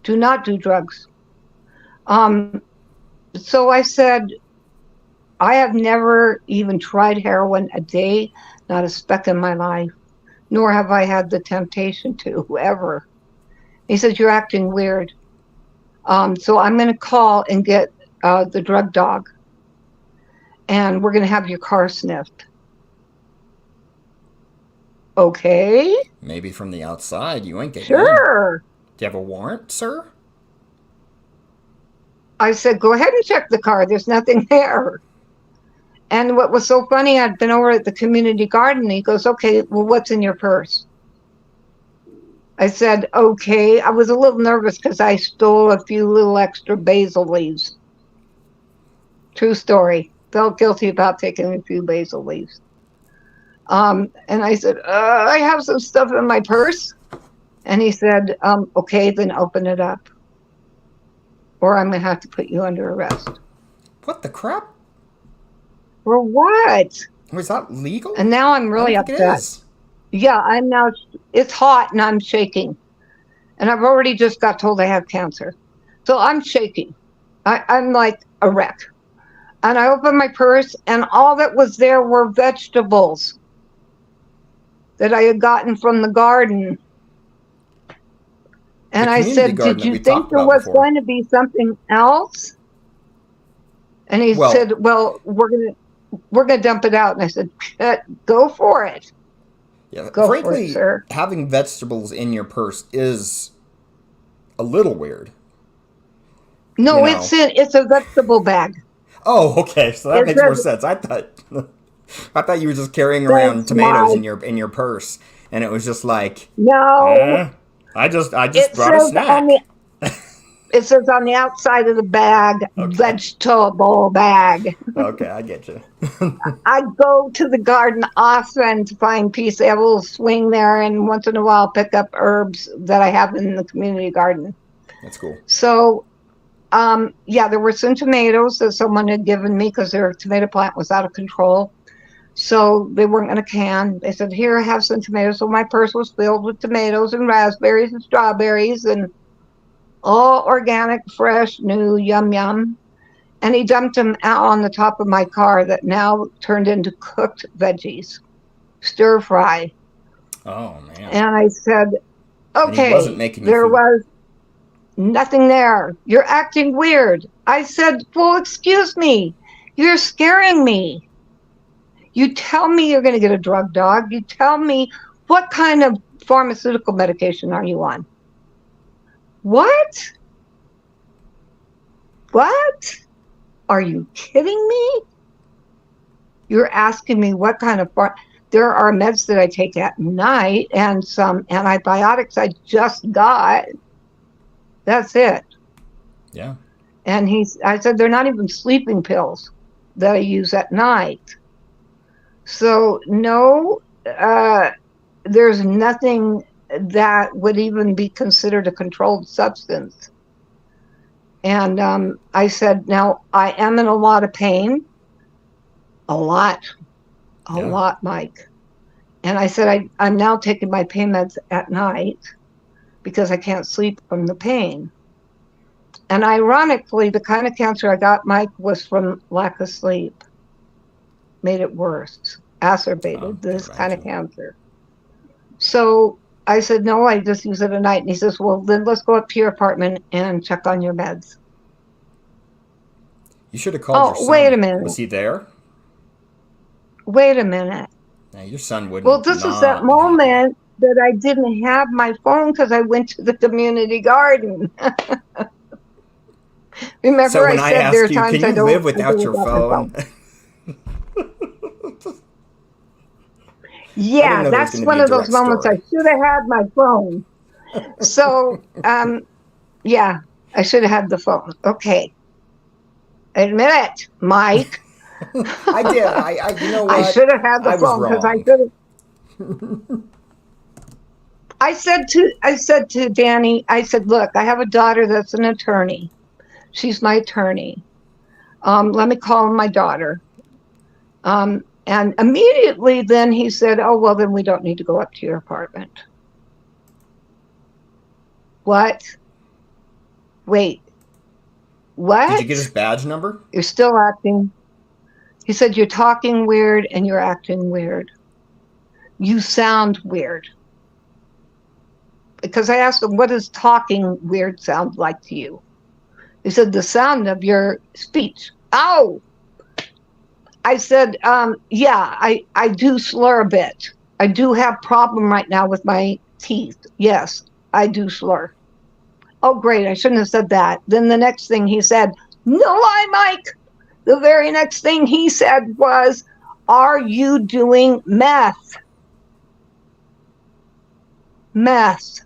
Do not do drugs. Um, so I said, I have never even tried heroin a day, not a speck in my life, nor have I had the temptation to ever. He says, you're acting weird. So I'm going to call and get the drug dog, and we're going to have your car sniffed. Okay, Maybe from the outside you ain't getting in. sure. Do you have a warrant, sir? I said, go ahead and check the car. There's nothing there. And what was so funny, I'd been over at the community garden. He goes, okay, well, what's in your purse? I said, okay. I was a little nervous because I stole a few little extra basil leaves. True story. Felt guilty about taking a few basil leaves. And I said, I have some stuff in my purse. And he said, okay, then open it up, or I'm going to have to put you under arrest. What the crap? For what? Was that legal? And now I'm really I don't think upset. it is. Yeah, it's hot and I'm shaking. And I've already just got told I have cancer. So I'm shaking. I'm like a wreck. And I opened my purse, and all that was there were vegetables that I had gotten from the garden. And I said, did you think there was going to be something else? And he said, well, we're gonna dump it out. And I said, go for it. Yeah, Go frankly, for it, sir. having vegetables in your purse is a little weird. No, it's a vegetable bag. Oh, okay, so that makes more sense. I thought you were just carrying around tomatoes in your purse, and it was just like, no. I just brought a snack. It says on the outside of the bag, vegetable bag. Okay, I get you. I go to the garden often to find peace. They have a little swing there, and once in a while pick up herbs that I have in the community garden. That's cool. So, there were some tomatoes that someone had given me because their tomato plant was out of control. So they weren't going to can. They said, here, have some tomatoes. So my purse was filled with tomatoes and raspberries and strawberries and all organic, fresh, new, yum, yum. And he dumped them out on the top of my car that now turned into cooked veggies, stir fry. Oh, man. And I said, And he wasn't Okay, making you there food. was nothing there. You're acting weird. I said, well, excuse me. You're scaring me. You tell me you're going to get a drug dog. You tell me what kind of pharmaceutical medication are you on? What? What? Are you kidding me? You're asking me what kind of there are meds that I take at night and some antibiotics I just got. That's it. Yeah. And I said, they're not even sleeping pills that I use at night. So, no, there's nothing that would even be considered a controlled substance. And I said, now, I am in a lot of pain. A lot, Yeah. Mike. And I said, I'm now taking my pain meds at night because I can't sleep from the pain. And ironically, the kind of cancer I got, Mike, was from lack of sleep. Made it worse, Oh, exacerbated can this kind of imagine. cancer. So I said, no, I just use it at night. And he says, well, then let's go up to your apartment and check on your meds. You should have called your Oh, wait son. a minute. Was he there? Wait a minute. Now, your son Well, wouldn't this is that not be happy. moment that I didn't have my phone because I went to the community garden. So Remember, I when I said there are ask you, times can I you don't live do without your without my phone? phone. I didn't Yeah, know there was that's going to be one a of those direct moments I story. should have had my phone. So, yeah, I should have had the phone. Okay. Admit it, Mike. I did. You know I what? should have had the I was phone because I wrong. should have. I said to Danny, I said, look, I have a daughter that's an attorney. She's my attorney. Let me call my daughter. And immediately then he said, oh, well, then we don't need to go up to your apartment. What? Wait, Did you get what? his badge number? You're still acting. He said, you're talking weird and you're acting weird. You sound weird. Because I asked him, what does talking weird sound like to you? He said, the sound of your speech. Oh, I said, yeah, I do slur a bit. I do have problem right now with my teeth. Yes, I do slur. Oh, great. I shouldn't have said that. Then the next thing he said, no lie, Mike. The very next thing he said was, are you doing meth? Meth.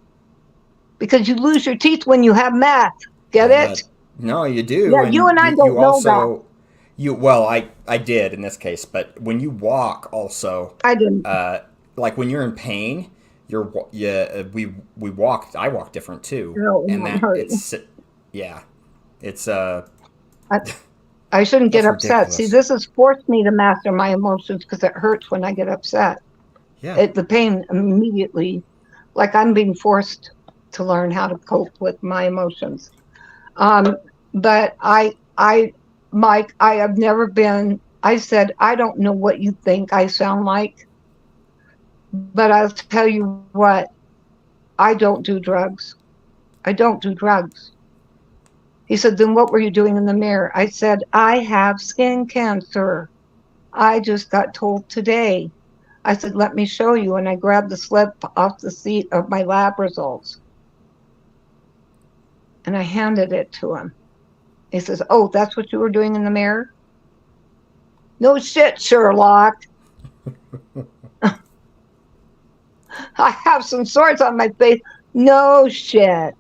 Because you lose your teeth when you have meth. Get Yeah, it? that. No, you do, Yeah, you and and I you don't know that. also you well, I did in this case, but when you walk, also, I didn't. uh, like when you're in pain, yeah, we walk. I walk different too, No, and I'm that hurting. it's yeah, it's I, I shouldn't get that's upset. See, ridiculous. this has forced me to master my emotions because it hurts when I get upset. Yeah, The pain immediately, like I'm being forced to learn how to cope with my emotions. Um, but Mike, I have never been. I said, I don't know what you think I sound like, but I'll tell you what, I don't do drugs. I don't do drugs. He said, then what were you doing in the mirror? I said, I have skin cancer. I just got told today. I said, let me show you. And I grabbed the slip off the seat of my lab results and I handed it to him. He says, oh, that's what you were doing in the mirror? No shit, Sherlock. I have some sores on my face. No shit.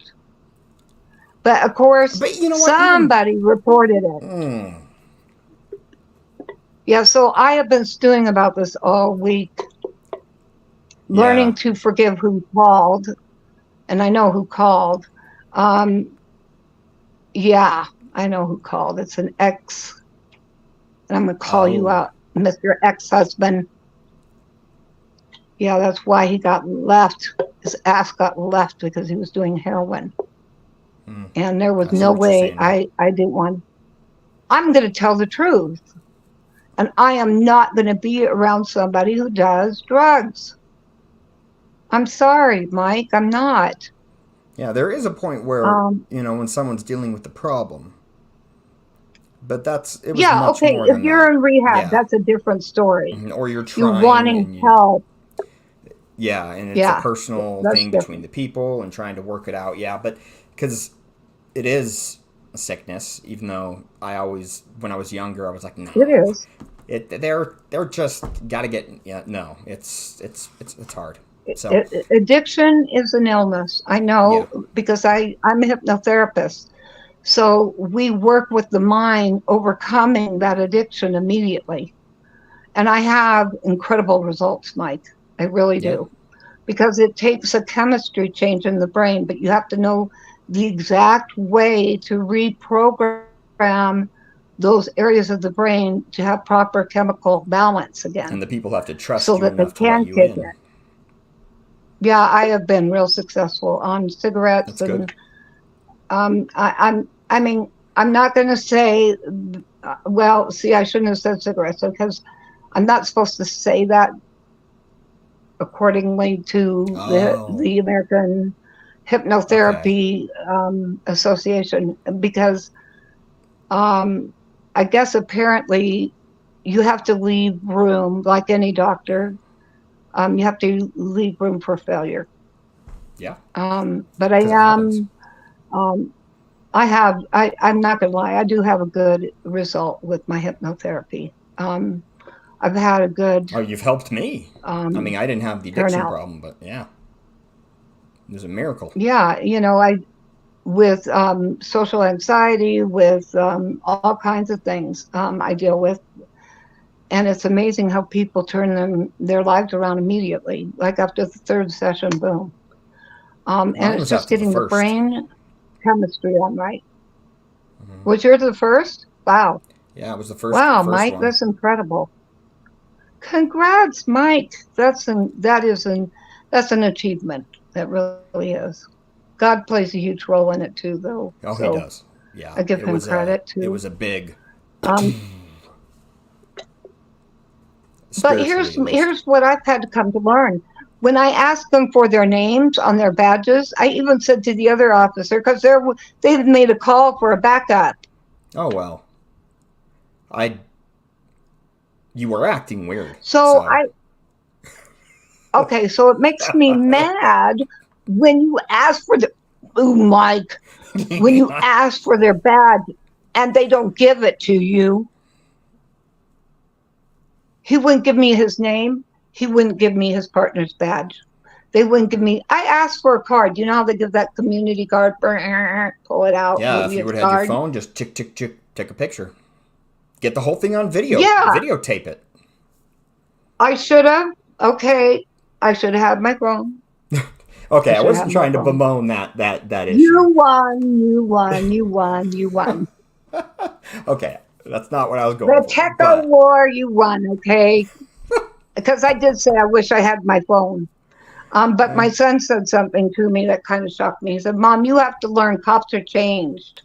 But of course, but you know what? Even somebody reported it. Yeah, so I have been stewing about this all week, learning yeah. to forgive who called, and I know who called. Um, yeah, I know who called. It's an ex, and I'm going to call you Oh. out, Mr. Ex-husband. Yeah, that's why he got left. His ass got left because he was doing heroin. And there was I see no what you're way saying now. I didn't want. I'm going to tell the truth. And I am not going to be around somebody who does drugs. I'm sorry, Mike. I'm not. Yeah, there is a point where, Um, when someone's dealing with the problem, but it was yeah, much okay. more If than you're that. in rehab, Yeah. that's a different story. Or you're You're trying wanting and help. yeah, and it's a Yeah, personal that's thing between different. the people and trying to work it out. Yeah, but because it is a sickness, even though when I was younger, I was like, It no, is. they're just got to get, yeah, no, it's hard. So, Addiction is an illness. I yeah. know because I'm a hypnotherapist. So we work with the mind overcoming that addiction immediately. And I have incredible results, Mike. I really Yeah. do. Because it takes a chemistry change in the brain, but you have to know the exact way to reprogram those areas of the brain to have proper chemical balance again And the people have to so trust you that they enough to let can you take in. it. Yeah, I have been real successful on cigarettes That's good. and I mean, I'm not going to say, well, see, I shouldn't have said cigarettes because I'm not supposed to say that accordingly to Oh, the American okay. Hypnotherapy Association because um, I guess apparently you have to leave room, like any doctor, you have to leave room for failure. Yeah, But because it happens. um, I'm not going to lie, I do have a good result with my hypnotherapy. I've had a good Oh, you've helped me. I mean, um, I didn't have the addiction turnout. problem, but yeah, it was a miracle. Yeah, I with social anxiety, with all kinds of things I deal with, and it's amazing how people turn their lives around immediately, like after the third session, boom. And Mine it's was just after the getting the first. brain chemistry on right. Was yours the first? Wow, Yeah, it was the wow, first Mike, one. that's incredible. Congrats, Mike. That's an achievement. That really is. God plays a huge role in it too, though. Oh, he So does. I Yeah, give him credit it too. was a big, Um, but spiritually at least. here's what I've had to come to learn. When I ask them for their names on their badges, I even said to the other officer because they had made a call for a backup. Oh well, I you were acting weird, So so okay, so it makes me mad when you ask for the, oh, Mike, when you ask for their badge and they don't give it to you. He wouldn't give me his name. He wouldn't give me his partner's badge. They wouldn't give me. I asked for a card. You know how they give that community card? Pull it out, yeah. give If you you the would have had your card. phone, just tick tick tick, take a picture, get the whole thing on video, Yeah, videotape it. I should have. Okay, I should have had my phone. I Okay, I should have wasn't had my trying to phone. bemoan that issue. You won. You won. You won. You won. Okay, that's not what I was going The for, Techo but War. You won. Okay, because I did say I wish I had my phone. But uh, my son said something to me that kind of shocked me. He said, "Mom, you have to learn. Cops are changed.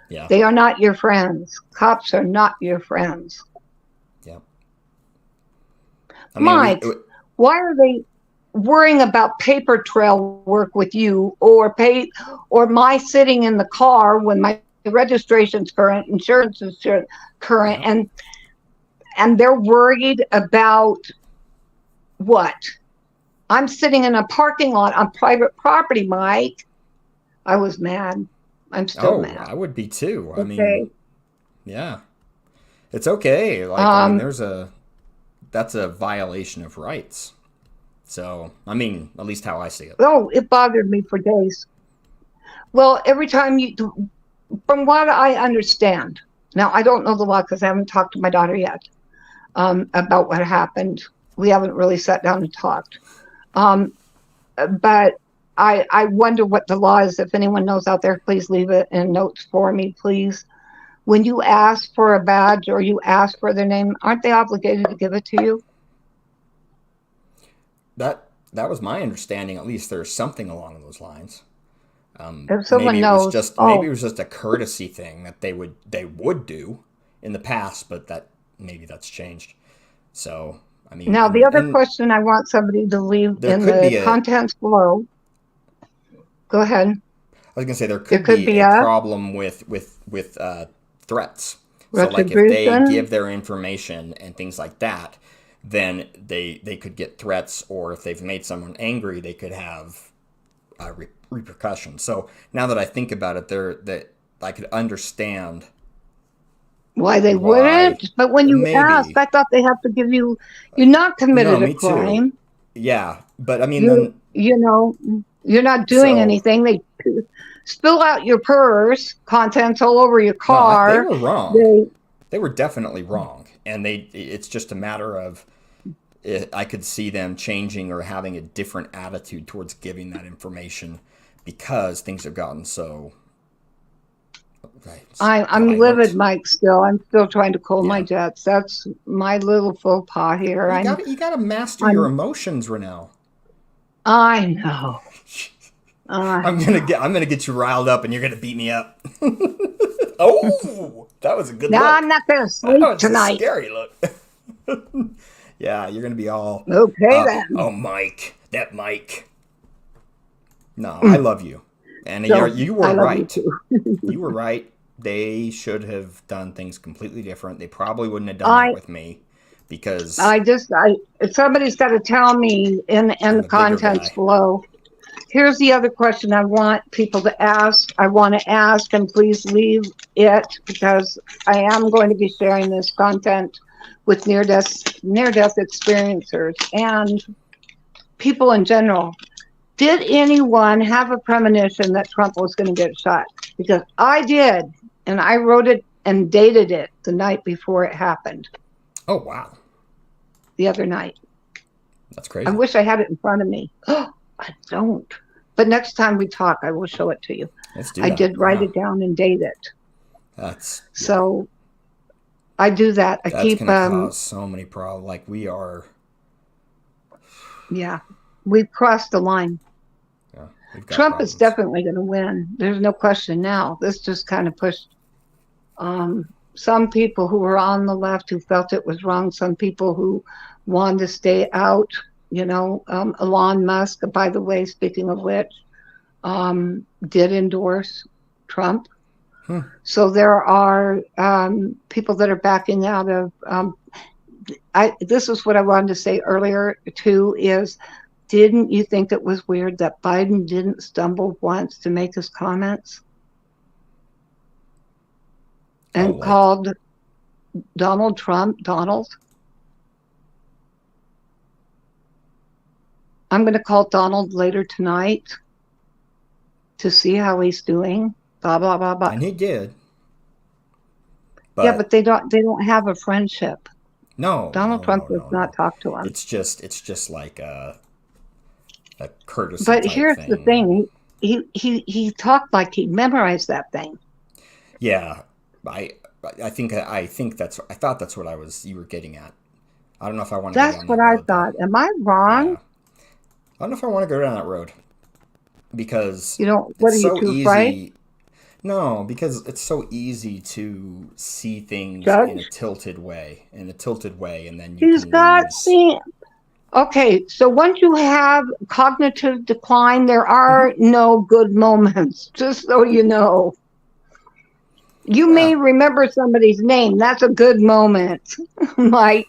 yeah, They are not your friends. Cops are not your friends." yeah. I mean, Mike, why are they worrying about paper trail work with you or my sitting in the car when my registration's current, insurance is current, yeah. and they're worried about what? I'm sitting in a parking lot on private property, Mike. I was mad. I'm still Oh, mad. I would be too. I mean, Okay. yeah, it's okay. Like, I mean, Um, that's a violation of rights. So, I mean, at least how I see it. oh, it bothered me for days. Well, every time from what I understand, now I don't know the law because I haven't talked to my daughter yet about what happened. We haven't really sat down and talked. Um, but I wonder what the law is. If anyone knows out there, please leave it in notes for me, please. When you ask for a badge or you ask for their name, aren't they obligated to give it to you? That was my understanding. At least there's something along those lines. If someone knows, Maybe it oh, was just a courtesy thing that they would do in the past, but that maybe that's changed. So I mean, Now, the other and question I want somebody to leave there in could the be a, contents below. Go ahead. I was gonna say there There could could be be a a problem with threats. So like if they retribution. give their information and things like that, then they could get threats, or if they've made someone angry, they could have repercussions. So now that I think about it, there that I could understand Why they why. wouldn't? But when you ask, Maybe I thought they have to give you. You're not no, committed a me too. crime. Yeah, but I mean You then you know you're not doing so anything. They spill out your purse, contents all over your no, they car. were wrong. They They were definitely wrong, and it's just a matter of I could see them changing or having a different attitude towards giving that information because things have gotten so I'm livid, violent. Mike. Still, I'm still trying to cool my Yeah, jets. That's my little faux pas here. well, you got to master your I'm emotions, Ranelle. I know. I know. I'm gonna get you riled up, and you're gonna beat me up. Oh, that was a good Now I'm look. not going to That sleep was a tonight. scary look. Yeah, you're gonna be all Okay then. oh, Mike, that Mike. No, I love you, and So you were I love you right. too. You were right. They should have done things completely different. They probably wouldn't have done that I with me because I somebody's got to tell me in I'm the a bigger contents guy. below. Here's the other question I want people to ask. I want to ask, and please leave it because I am going to be sharing this content with near death experiencers and people in general. Did anyone have a premonition that Trump was going to get shot? Because I did, and I wrote it and dated it the night before it happened, Oh wow, the other night. that's I crazy. wish I had it in front of me. Oh, I don't. But next time we talk, I will show it to you. Let's do I that. did write Yeah, it down and date it. yeah. So I do that. I That's keep, gonna cause so many problems. Like we are, yeah, we've crossed the line. yeah, we've got Trump is problems. definitely going to win. There's no question now. This just kind of pushed some people who were on the left who felt it was wrong, some people who wanted to stay out. Elon Musk, by the way, speaking of which, did endorse Trump. Hmm. So there are people that are backing out of. This is what I wanted to say earlier too. Is didn't you think it was weird that Biden didn't stumble once to make his comments Oh, and like called Donald Trump Donald? I'm going to call Donald later tonight to see how he's doing. Blah blah blah blah. and he did, Yeah, but but they don't have a friendship. no, Donald no, Trump no, does no, not no. talk to him. It's just like a courtesy But type here's the thing. thing: he talked like he memorized that thing. Yeah, I I think I thought that's what you were getting at. I don't know if I want to go That's down what that I road though. thought. Am I wrong? Yeah, I don't know if I want to go down that road because You know, what it's are you so too afraid? easy. No, because it's so easy to see things Judge? in a tilted way, and then you He's can got lose. see. Okay, so once you have cognitive decline, there Hmm. are no good moments. Just so you know, you Yeah, may remember somebody's name. That's a good moment, Mike.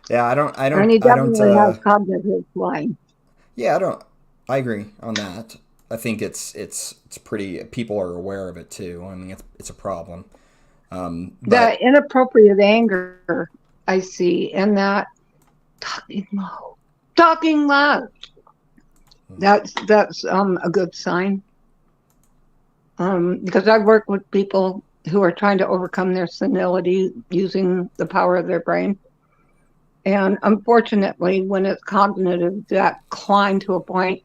yeah. And he I don't. definitely has cognitive decline. Yeah, I don't. I agree on that. I think it's pretty. People are aware of it too. I mean, it's a problem. The But inappropriate anger I see, and that talking low, talking loud. That's a good sign. Because I've worked with people who are trying to overcome their senility using the power of their brain. And unfortunately, when it's cognitive, that climb to a point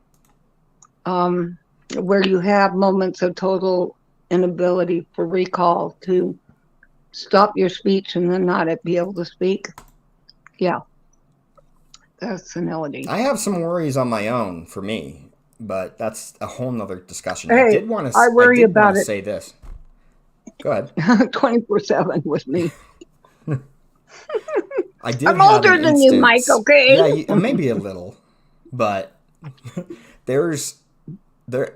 um, where you have moments of total inability for recall to stop your speech and then not be able to speak. Yeah, that's senility. I have some worries on my own for me. But that's a whole nother discussion. Hey, I I worry did want about to it say this. Go ahead. 24/7 with me. I did I'm have an older than you, Mike, instance. okay? Yeah, maybe a little, but there's there.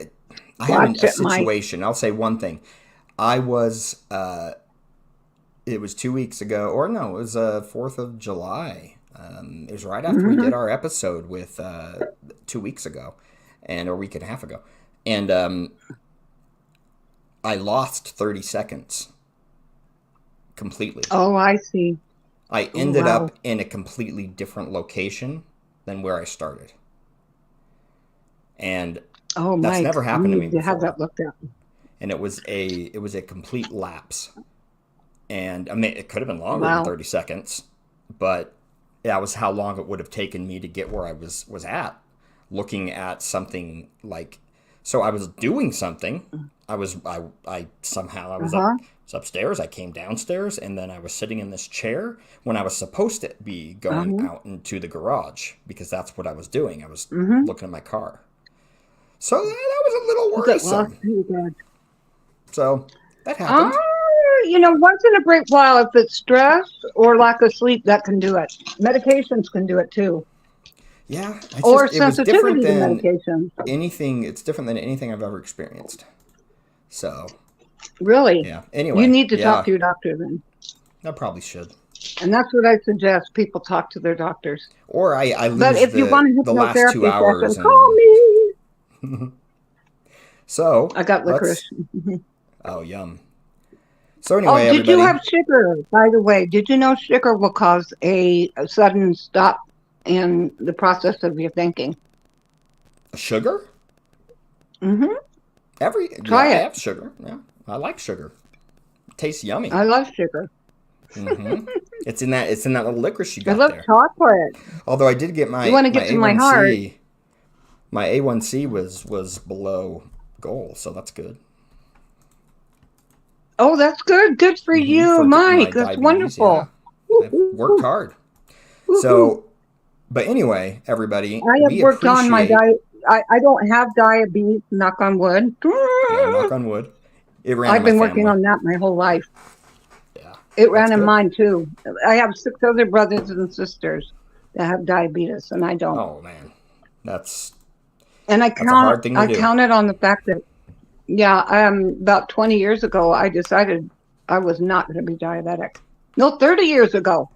I had Watch a it, Mike. situation. I'll say one thing. I was. It was 2 weeks ago, or no, it was 4th of July. It was right after we Mm-hmm. did our episode with 2 weeks ago, and or a week and a half ago, and I lost 30 seconds completely. Oh, I see. I Oh, ended wow. up in a completely different location than where I started. And Oh, that's Mike, never you happened to me need to have before. that looked at. And it was a complete lapse. And I mean it could have been longer than Wow. 30 seconds, but that was how long it would have taken me to get where I was at, looking at something like, so I was doing something. I somehow I Uh-huh. was upstairs. I came downstairs, and then I was sitting in this chair when I was supposed to be going Uh-huh. out into the garage, because that's what I was doing. I was Mm-hmm. looking at my car. So that was a little You got lost worrisome. in the garage. So that happened. Once in a great while, if it's stress or lack of sleep, that can do it. Medications can do it too, Yeah, or it was different sensitivity to than medications. anything. It's different than anything I've ever experienced. So Really, yeah. you Anyway, need to talk yeah, to your doctor then, I probably should. and that's what I suggest. People talk to their doctors. Or I But lose if you want a the last two hypnotherapy hours session, call and me. so I got licorice. let's. Oh, yum. So Oh, anyway, did you everybody, have sugar? By the way, did you know sugar will cause a sudden stop in the process of your thinking? sugar. Mm-hmm. Yeah, Try I it. have sugar. Yeah, I like sugar. It tastes yummy. I love sugar. Mm-hmm. It's in that little licorice you I got love there. chocolate. Although I did get You my want to my get to my heart. A1C. My A1C was below goal, so that's good. Oh, that's good. Good for you, For my Mike. That's diabetes, yeah, wonderful. I've worked Woo-hoo. hard. Woo-hoo. So, but anyway, everybody, I have we worked on my appreciate. diet. I don't have diabetes, knock on wood. Yeah, knock on wood. It ran in I've my been working family. on that my whole life. Yeah, It that's ran in good. mine too. I have 6 other brothers and sisters that have diabetes, and I don't. Oh man, that's And that's a hard thing to I do. counted on the fact that, yeah, about 20 years ago, I decided I was not going to be diabetic. No, 30 years ago.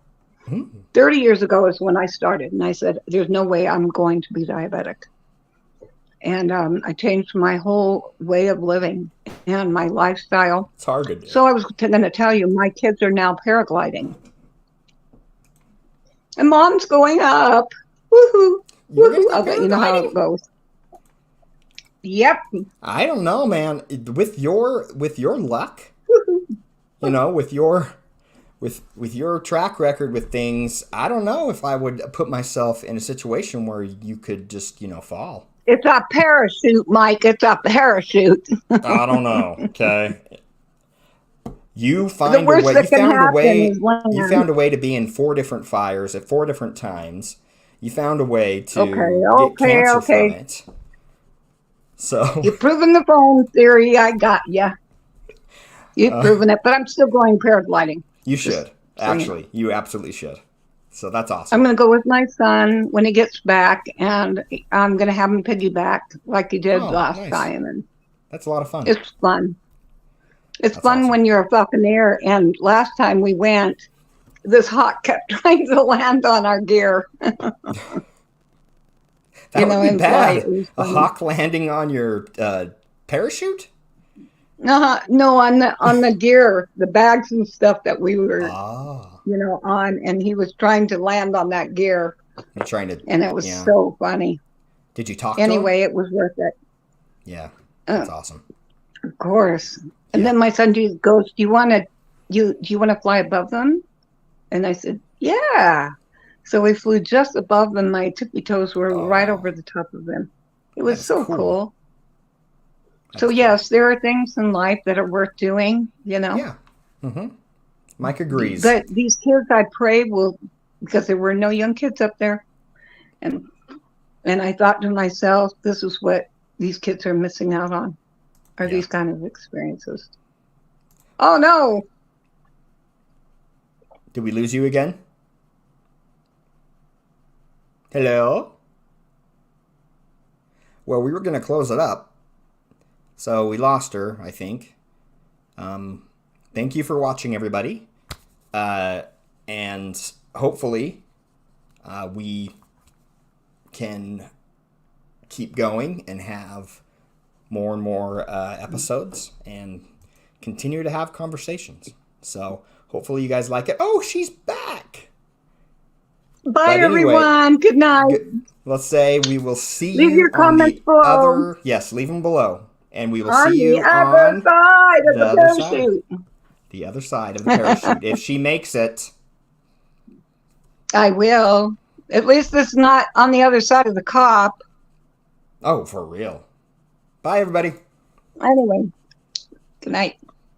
Hmm. 30 years ago is when I started, and I said, "There's no way I'm going to be diabetic." And I changed my whole way of living and my lifestyle. It's hard to do. So I was going to tell you, my kids are now paragliding, and mom's going up. Woohoo! You're gonna Woohoo! go I'll let you know how it paragliding? goes. Yep. I don't know, man. With your luck, Woohoo. with your track record with things, I don't know if I would put myself in a situation where you could just fall. It's a parachute, Mike. It's a parachute. I don't know. Okay. You The find a worst way. that can happen is You land. found a way to be in 4 different fires at 4 different times. You found a way Okay, to get okay, cancer from okay. it. So, You've proven the phone theory. I got you. You've uh, proven it, but I'm still going paragliding. you Just should. so you know. Actually, you absolutely should. So that's I'm awesome. going to go with my son when he gets back, and I'm going to have him piggyback like he did Oh, last nice. time. And That's a lot of fun. it's fun. It's That's fun awesome. when you're a falconer. And last time we went, this hawk kept trying to land on our gear, That would be and fly. bad. It was A funny. hawk landing on your parachute? No, on the gear, the bags and stuff that we were, Ah, on, and he was trying to land on that gear, you're trying to, and it was yeah. so funny. Did you talk to him? Anyway, it was worth it. Yeah, Uh, that's awesome. of course. And Yeah. then my son goes, do you want to fly above them? And I said, yeah. So we flew just above them. My tippy toes were right Oh, over the top of them. It that was is so cool. cool. That So is cool. yes, there are things in life that are worth doing, Yeah. Mm-hmm. Mike agrees. But these kids, I pray, will, because there were no young kids up there, and I thought to myself, this is what these kids are missing out on, are Yeah. these kind of experiences. Oh no, Did we lose you again? Hello? Well, we were going to close it up. So we lost her, I think. Thank you for watching, everybody. And hopefully we can keep going and have more and more episodes and continue to have conversations. So hopefully you guys like it. Oh, she's back. Bye, everyone. Good night. Let's say we will see Leave you your on comments the below. other. Yes, leave them below. And we will On see you the other on side of the other side. parachute. The other side of the parachute. If she makes it. I will. At least it's not on the other side of the cop. Oh, for real. Bye, everybody. Anyway, good night.